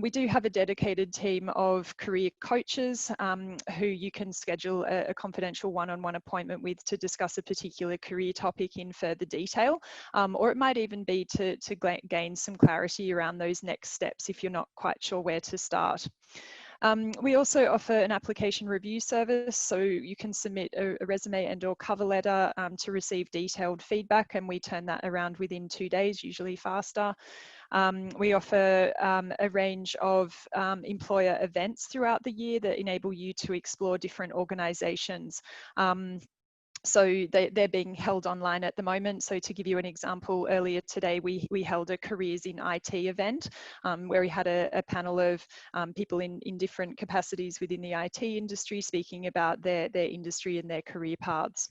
We do have a dedicated team of career coaches who you can schedule a confidential one-on-one appointment with to discuss a particular career topic in further detail, or it might even be to gain some clarity around those next steps if you're not quite sure where to start. We also offer an application review service, so you can submit a resume and or cover letter to receive detailed feedback, and we turn that around within 2 days, usually faster. We offer a range of employer events throughout the year that enable you to explore different organisations. So they're being held online at the moment. So to give you an example, earlier today we held a Careers in IT event where we had a panel of people in different capacities within the IT industry speaking about their industry and their career paths.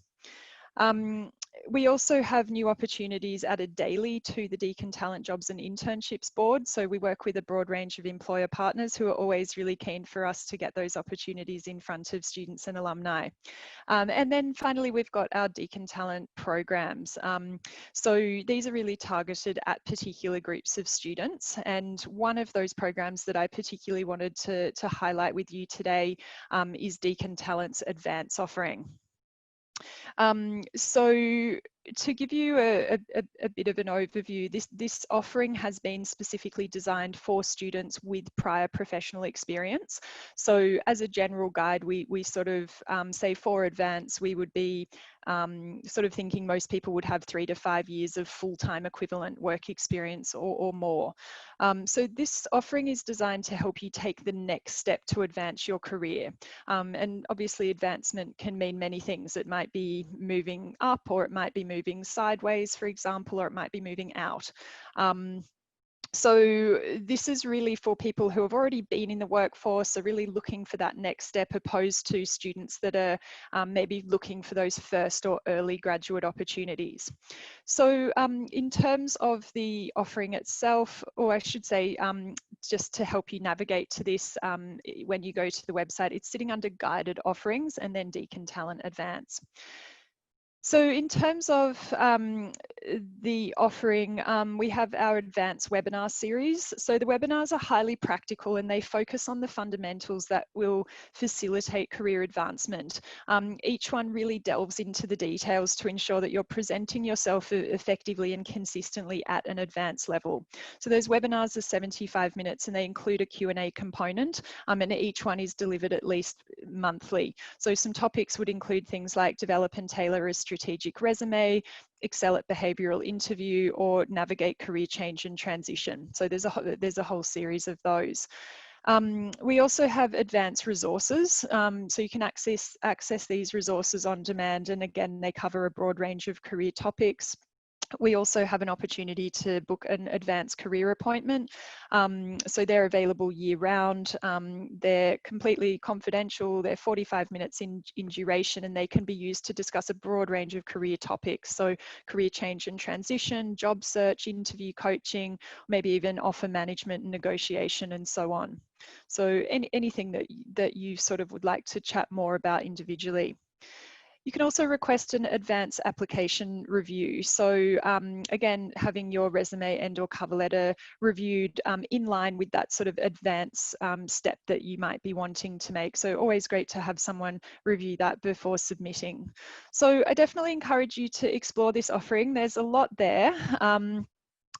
We also have new opportunities added daily to the Deakin Talent Jobs and Internships Board. So we work with a broad range of employer partners who are always really keen for us to get those opportunities in front of students and alumni. And then finally, we've got our Deakin Talent programs. So these are really targeted at particular groups of students. And one of those programs that I particularly wanted to highlight with you today is Deakin Talent's Advance offering. So to give you a bit of an overview, this offering has been specifically designed for students with prior professional experience. So as a general guide, we sort of say for Advance, we would be sort of thinking most people would have 3 to 5 years of full-time equivalent work experience or more. So this offering is designed to help you take the next step to advance your career. And obviously advancement can mean many things. It might be moving up, or it might be moving sideways, for example, or it might be moving out. So this is really for people who have already been in the workforce, are really looking for that next step, opposed to students that are maybe looking for those first or early graduate opportunities. So in terms of the offering itself, or I should say just to help you navigate to this when you go to the website, it's sitting under guided offerings and then Deakin Talent Advance. So in terms of the offering, we have our advanced webinar series. So the webinars are highly practical and they focus on the fundamentals that will facilitate career advancement. Each one really delves into the details to ensure that you're presenting yourself effectively and consistently at an advanced level. So those webinars are 75 minutes and they include a Q&A component, and each one is delivered at least monthly. So some topics would include things like develop and tailor a strategic resume, excel at behavioural interview, or navigate career change and transition. So there's a whole series of those. We also have advanced resources, so you can access these resources on demand, and again they cover a broad range of career topics. We also have an opportunity to book an advanced career appointment. So they're available year round. They're completely confidential. They're 45 minutes in duration, and they can be used to discuss a broad range of career topics. So career change and transition, job search, interview coaching, maybe even offer management and negotiation and so on. So anything that you sort of would like to chat more about individually. You can also request an advanced application review. So again, having your resume and or cover letter reviewed in line with that sort of advanced step that you might be wanting to make. So always great to have someone review that before submitting. So I definitely encourage you to explore this offering. There's a lot there.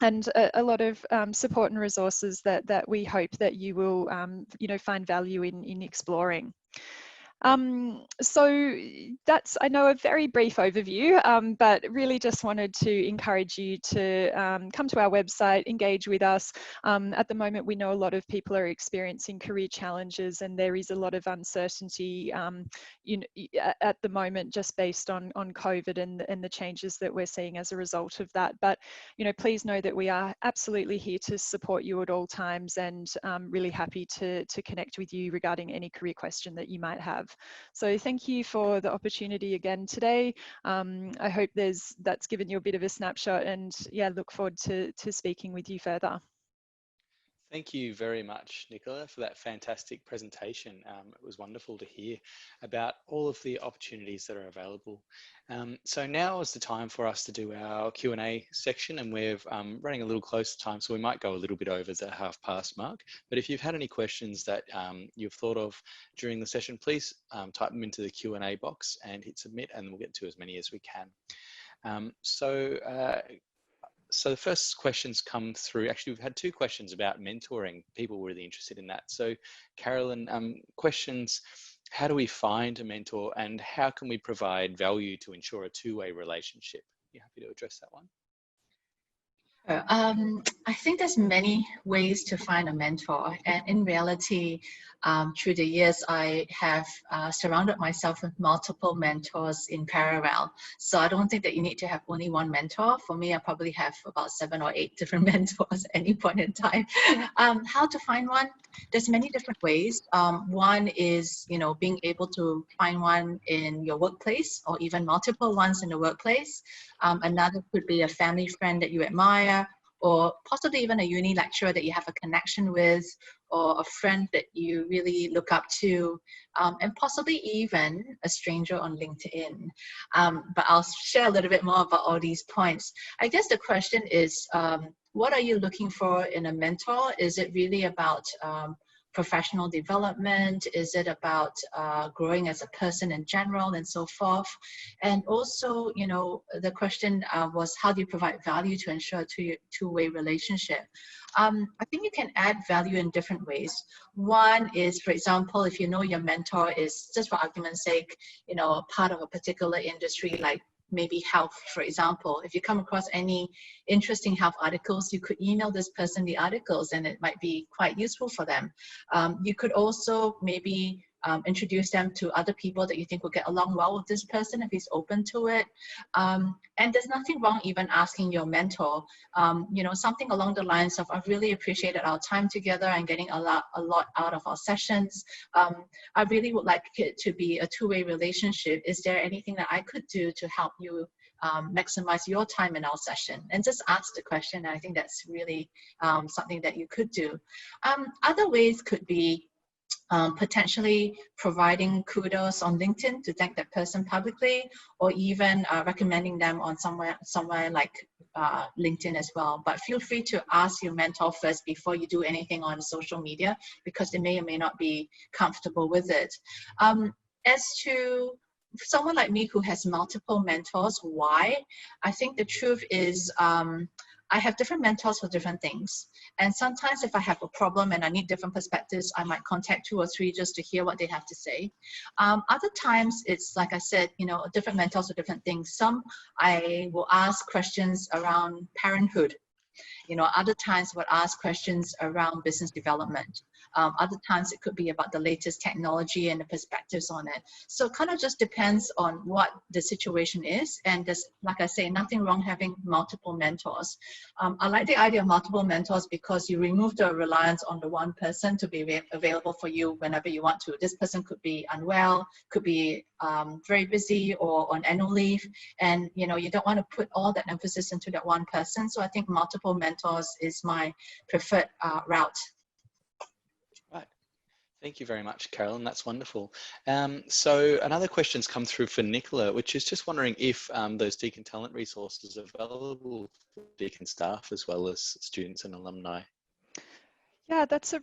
And a lot of support and resources that we hope that you will find value in exploring. So that's, I know, a very brief overview, but really just wanted to encourage you to come to our website, engage with us. At the moment, we know a lot of people are experiencing career challenges, and there is a lot of uncertainty at the moment, just based on COVID and the changes that we're seeing as a result of that. But please know that we are absolutely here to support you at all times, and really happy to connect with you regarding any career question that you might have. So thank you for the opportunity again today. I hope that's given you a bit of a snapshot, and yeah, look forward to speaking with you further. Thank you very much, Nicola, for that fantastic presentation. It was wonderful to hear about all of the opportunities that are available. So now is the time for us to do our Q&A section, and we're running a little close to time, so we might go a little bit over the half-past mark. But if you've had any questions that you've thought of during the session, please type them into the Q&A box and hit submit, and we'll get to as many as we can. So the first questions come through. Actually, we've had two questions about mentoring. People were really interested in that. So Carolyn, questions: how do we find a mentor, and how can we provide value to ensure a two-way relationship? You happy to address that one? I think there's many ways to find a mentor, and in reality, through the years, I have surrounded myself with multiple mentors in parallel. So I don't think that you need to have only one mentor. For me, I probably have about 7 or 8 different mentors at any point in time. How to find one? There's many different ways. One is, being able to find one in your workplace, or even multiple ones in the workplace. Another could be a family friend that you admire, or possibly even a uni lecturer that you have a connection with, or a friend that you really look up to, and possibly even a stranger on LinkedIn. But I'll share a little bit more about all these points. I guess the question is, what are you looking for in a mentor? Is it really about professional development? Is it about growing as a person in general, and so forth? And also, the question was, how do you provide value to ensure a two-way relationship? I think you can add value in different ways. One is, for example, if you know your mentor is, just for argument's sake, part of a particular industry, like maybe health, for example. If you come across any interesting health articles, you could email this person the articles, and it might be quite useful for them. You could also maybe introduce them to other people that you think will get along well with this person if he's open to it. And there's nothing wrong even asking your mentor, something along the lines of, I've really appreciated our time together and getting a lot out of our sessions. I really would like it to be a two-way relationship. Is there anything that I could do to help you maximize your time in our session? And just ask the question. I think that's really something that you could do. Other ways could be potentially providing kudos on LinkedIn to thank that person publicly, or even recommending them on somewhere like LinkedIn as well. But feel free to ask your mentor first before you do anything on social media, because they may or may not be comfortable with it. As to someone like me who has multiple mentors, why? I think the truth is I have different mentors for different things. And sometimes if I have a problem and I need different perspectives, I might contact 2 or 3 just to hear what they have to say. Other times it's, like I said, you know, different mentors for different things. Some I will ask questions around parenthood. You know, other times I would ask questions around business development. Other times it could be about the latest technology and the perspectives on it. So it kind of just depends on what the situation is. And there's, like I say, nothing wrong having multiple mentors. I like the idea of multiple mentors because you remove the reliance on the one person to be available for you whenever you want to. This person could be unwell, could be very busy or on annual leave. And, you know, you don't want to put all that emphasis into that one person. So I think multiple mentors is my preferred route. Right. Thank you very much, Carolyn. That's wonderful. So another question's come through for Nicola, which is just wondering if those Deakin Talent resources are available for Deakin staff as well as students and alumni. Yeah, that's a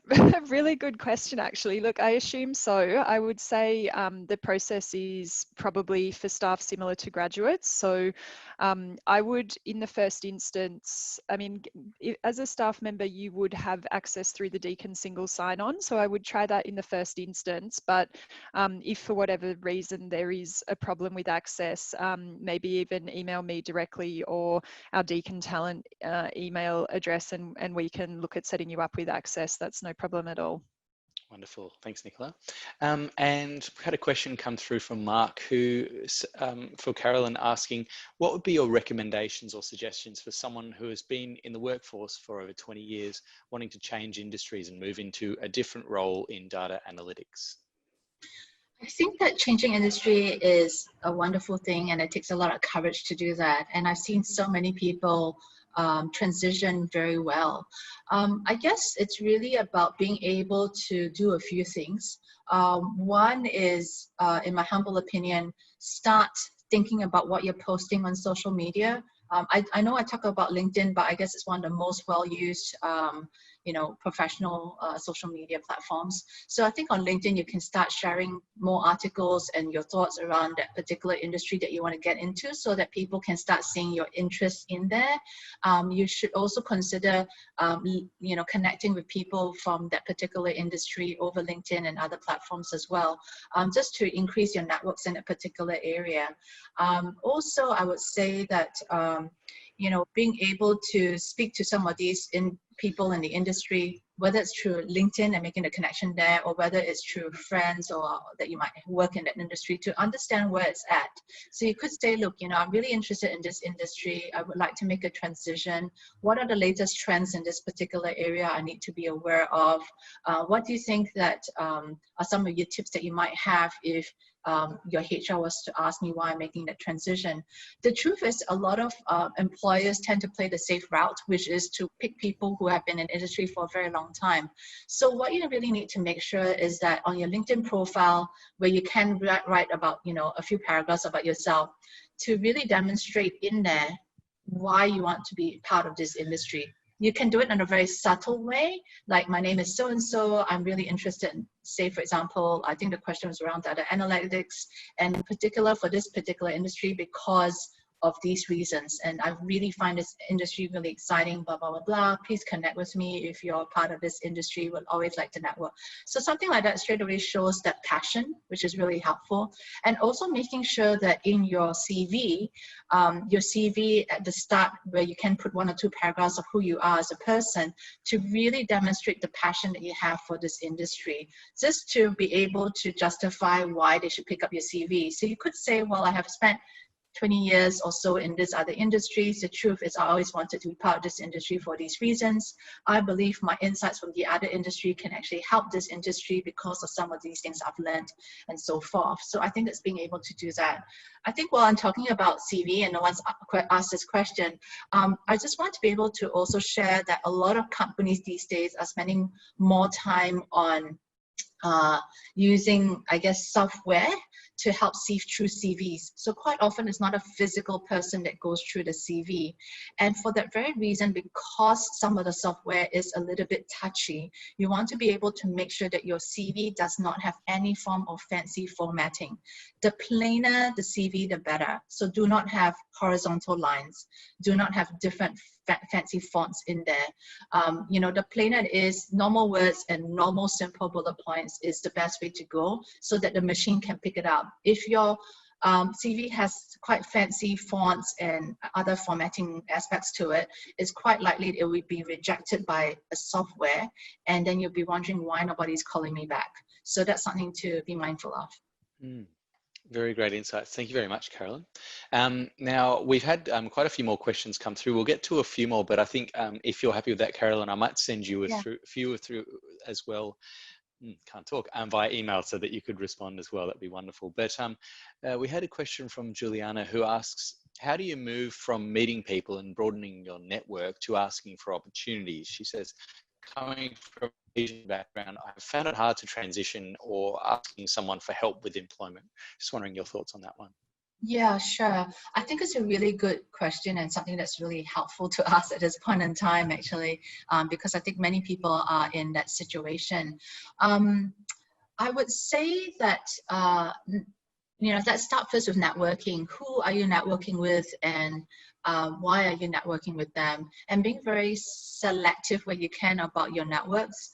really good question, actually. Look, I assume so. I would say the process is probably for staff similar to graduates. So I would, in the first instance, I mean, as a staff member, you would have access through the Deakin single sign-on. So I would try that in the first instance. But if for whatever reason there is a problem with access, maybe even email me directly or our Deakin Talent email address, and we can look at setting you up with access. That's no problem at all. Wonderful. Thanks, Nicola. And we had a question come through from Mark, who, for Carolyn, asking, what would be your recommendations or suggestions for someone who has been in the workforce for over 20 years, wanting to change industries and move into a different role in data analytics? I think that changing industry is a wonderful thing, and it takes a lot of courage to do that. And I've seen so many people transition very well. I guess it's really about being able to do a few things. One is, in my humble opinion, start thinking about what you're posting on social media. I know I talk about LinkedIn, but I guess it's one of the most well-used you know, professional social media platforms. So I think on LinkedIn, you can start sharing more articles and your thoughts around that particular industry that you want to get into, so that people can start seeing your interest in there. You should also consider, you know, connecting with people from that particular industry over LinkedIn and other platforms as well, just to increase your networks in a particular area. Also, I would say that, you know, being able to speak to some of these people in the industry, whether it's through LinkedIn and making a connection there, or whether it's through friends or that you might work in that industry, to understand where it's at. So you could say, look, you know, I'm really interested in this industry. I would like to make a transition. What are the latest trends in this particular area I need to be aware of? What do you think that are some of your tips that you might have if your HR was to ask me why I'm making that transition? The truth is, a lot of employers tend to play the safe route, which is to pick people who have been in industry for a very long time. So what you really need to make sure is that on your LinkedIn profile, where you can write about, you know, a few paragraphs about yourself, to really demonstrate in there why you want to be part of this industry. You can do it in a very subtle way, like, my name is so-and-so, I'm really interested in, say, for example, I think the question was around data analytics, and in particular for this particular industry because of these reasons. And I really find this industry really exciting, blah, blah, blah, blah. Please connect with me if you're part of this industry, would always like to network. So something like that straight away shows that passion, which is really helpful. And also making sure that in your CV at the start, where you can put 1 or 2 paragraphs of who you are as a person, to really demonstrate the passion that you have for this industry, just to be able to justify why they should pick up your CV. So you could say, well, I have spent 20 years or so in this other industries. The truth is I always wanted to be part of this industry for these reasons. I believe my insights from the other industry can actually help this industry because of some of these things I've learned and so forth. So I think it's being able to do that. I think while I'm talking about CV and no one's asked this question, I just want to be able to also share that a lot of companies these days are spending more time on using, I guess, software to help sieve through CVs. So quite often it's not a physical person that goes through the CV. And for that very reason, because some of the software is a little bit touchy, you want to be able to make sure that your CV does not have any form of fancy formatting. The plainer the CV, the better. So do not have horizontal lines. Do not have different fancy fonts in there. You know, the plainer it is, normal words and normal simple bullet points is the best way to go so that the machine can pick it up. If your CV has quite fancy fonts and other formatting aspects to it, it's quite likely it will be rejected by a software, and then you'll be wondering why nobody's calling me back. So that's something to be mindful of. Very great insights. Thank you very much, Carolyn. Now, we've had quite a few more questions come through. We'll get to a few more, but I think if you're happy with that, Carolyn, I might send you a few through as well. Can't talk, via email so that you could respond as well. That'd be wonderful. But we had a question from Juliana who asks, how do you move from meeting people and broadening your network to asking for opportunities? She says, coming from a Asian background, I've found it hard to transition or asking someone for help with employment. Just wondering your thoughts on that one. Yeah, sure. I think it's a really good question and something that's really helpful to us at this point in time, actually, because I think many people are in that situation. I would say that, you know, let's start first with networking. Who are you networking with, and why are you networking with them? And being very selective where you can about your networks.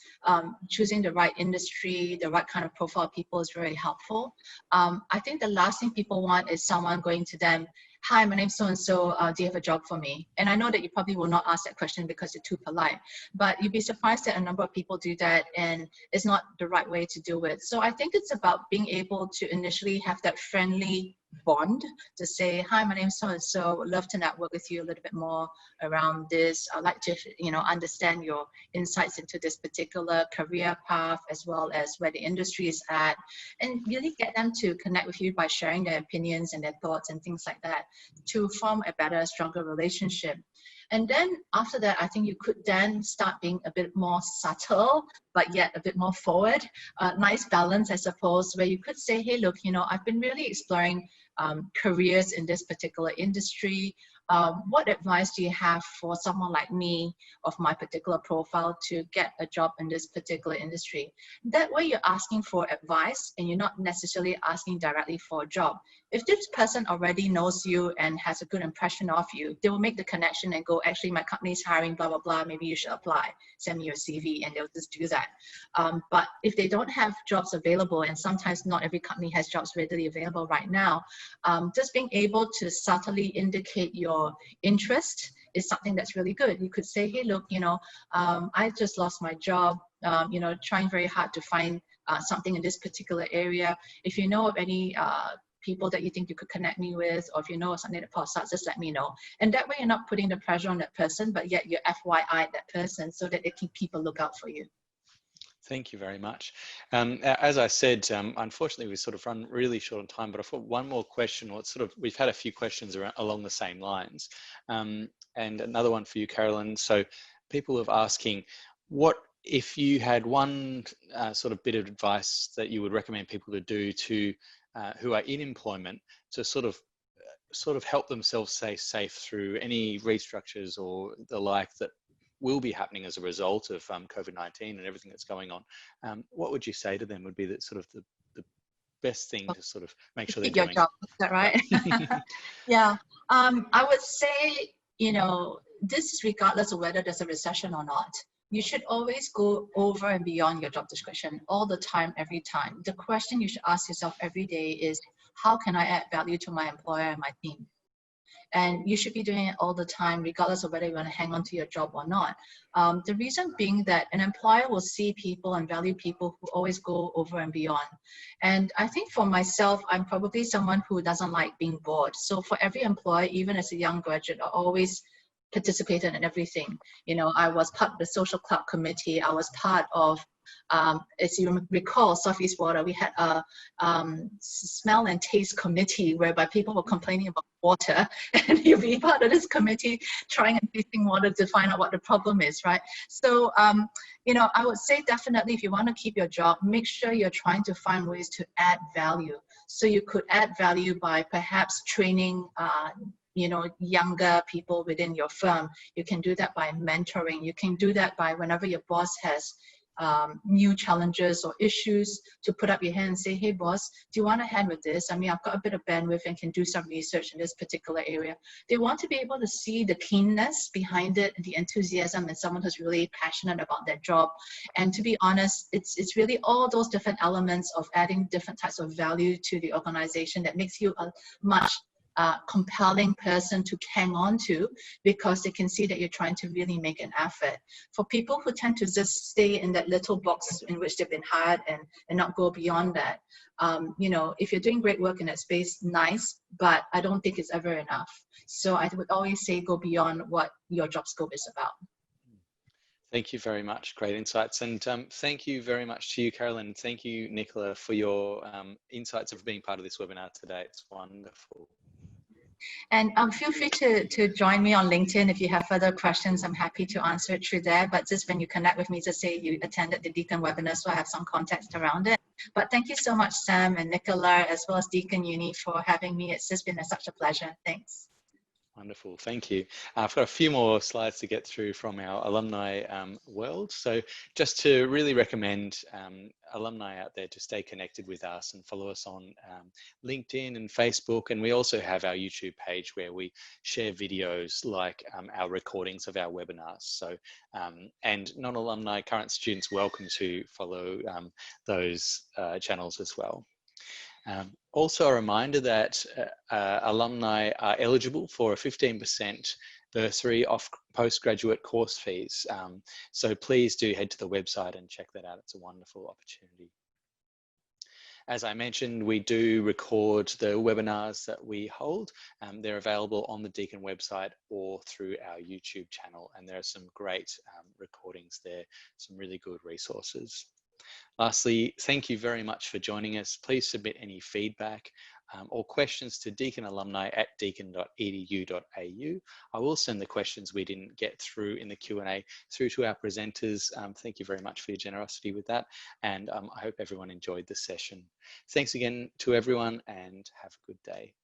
Choosing the right industry, the right kind of profile of people is very helpful. I think the last thing people want is someone going to them, hi, my name's so-and-so, do you have a job for me? And I know that you probably will not ask that question because you're too polite, but you'd be surprised that a number of people do that, and it's not the right way to do it. So I think it's about being able to initially have that friendly bond to say, hi, my name's so-and-so, would love to network with you a little bit more around this. I'd like to, you know, understand your insights into this particular career path, as well as where the industry is at, and really get them to connect with you by sharing their opinions and their thoughts and things like that to form a better, stronger relationship. And then after that, I think you could then start being a bit more subtle, but yet a bit more forward. Nice balance, I suppose, where you could say, hey, look, you know, I've been really exploring careers in this particular industry. What advice do you have for someone like me of my particular profile to get a job in this particular industry? That way you're asking for advice and you're not necessarily asking directly for a job. If this person already knows you and has a good impression of you, they will make the connection and go, actually, my company's hiring, blah, blah, blah, maybe you should apply, send me your CV, and they'll just do that. But if they don't have jobs available, and sometimes not every company has jobs readily available right now, just being able to subtly indicate your interest is something that's really good. You could say, hey, look, you know, I just lost my job, you know, trying very hard to find something in this particular area. If you know of any people that you think you could connect me with, or if you know of something that pops up, just let me know. And that way you're not putting the pressure on that person, but yet you're FYI that person so that they can keep a lookout for you. Thank you very much. As I said, unfortunately, we sort of run really short on time, but I've got one more question, or it's sort of, we've had a few questions around, along the same lines. And another one for you, Carolyn. So people are asking, what if you had one sort of bit of advice that you would recommend people to do to who are in employment to sort of help themselves stay safe through any restructures or the like that will be happening as a result of COVID-19 and everything that's going on? What would you say to them would be that sort of the best thing to sort of make sure they're doing? Keep your job, is that right? Yeah, I would say, you know, this is regardless of whether there's a recession or not. You should always go over and beyond your job description all the time, every time. The question you should ask yourself every day is, how can I add value to my employer and my team? And you should be doing it all the time, regardless of whether you want to hang on to your job or not. The reason being that an employer will see people and value people who always go over and beyond. And I think for myself, I'm probably someone who doesn't like being bored. So for every employer, even as a young graduate, I always participated in everything. You know, I was part of the social club committee. I was part of, as you recall, Southeast Water, we had a smell and taste committee whereby people were complaining about water, and you'll be part of this committee trying and tasting water to find out what the problem is, right? So, you know, I would say definitely if you want to keep your job, make sure you're trying to find ways to add value. So you could add value by perhaps training you know, younger people within your firm. You can do that by mentoring. You can do that by whenever your boss has new challenges or issues, to put up your hand and say, hey boss, do you want a hand with this? I mean, I've got a bit of bandwidth and can do some research in this particular area. They want to be able to see the keenness behind it, the enthusiasm, and someone who's really passionate about their job. And to be honest, it's really all those different elements of adding different types of value to the organization that makes you a much compelling person to hang on to, because they can see that you're trying to really make an effort. For people who tend to just stay in that little box in which they've been hired and not go beyond that, you know, if you're doing great work in that space, nice, but I don't think it's ever enough. So I would always say go beyond what your job scope is about. Thank you very much. Great insights. And thank you very much to you, Carolyn. Thank you, Nicola, for your insights of being part of this webinar today. It's wonderful. And feel free to join me on LinkedIn if you have further questions. I'm happy to answer it through there. But just when you connect with me, just say you attended the Deakin webinar, so I have some context around it. But thank you so much, Sam and Nicola, as well as Deakin Uni, for having me. It's just been such a pleasure. Thanks. Wonderful, thank you. I've got a few more slides to get through from our alumni world. So just to really recommend alumni out there to stay connected with us and follow us on LinkedIn and Facebook. And we also have our YouTube page where we share videos like our recordings of our webinars. So, and non-alumni current students welcome to follow those channels as well. Also a reminder that alumni are eligible for a 15% bursary off postgraduate course fees. So please do head to the website and check that out. It's a wonderful opportunity. As I mentioned, we do record the webinars that we hold. They're available on the Deakin website or through our YouTube channel. And there are some great recordings there, some really good resources. Lastly, thank you very much for joining us. Please submit any feedback or questions to deaconalumni@deakin.edu.au. I will send the questions we didn't get through in the Q&A through to our presenters. Thank you very much for your generosity with that. And I hope everyone enjoyed the session. Thanks again to everyone and have a good day.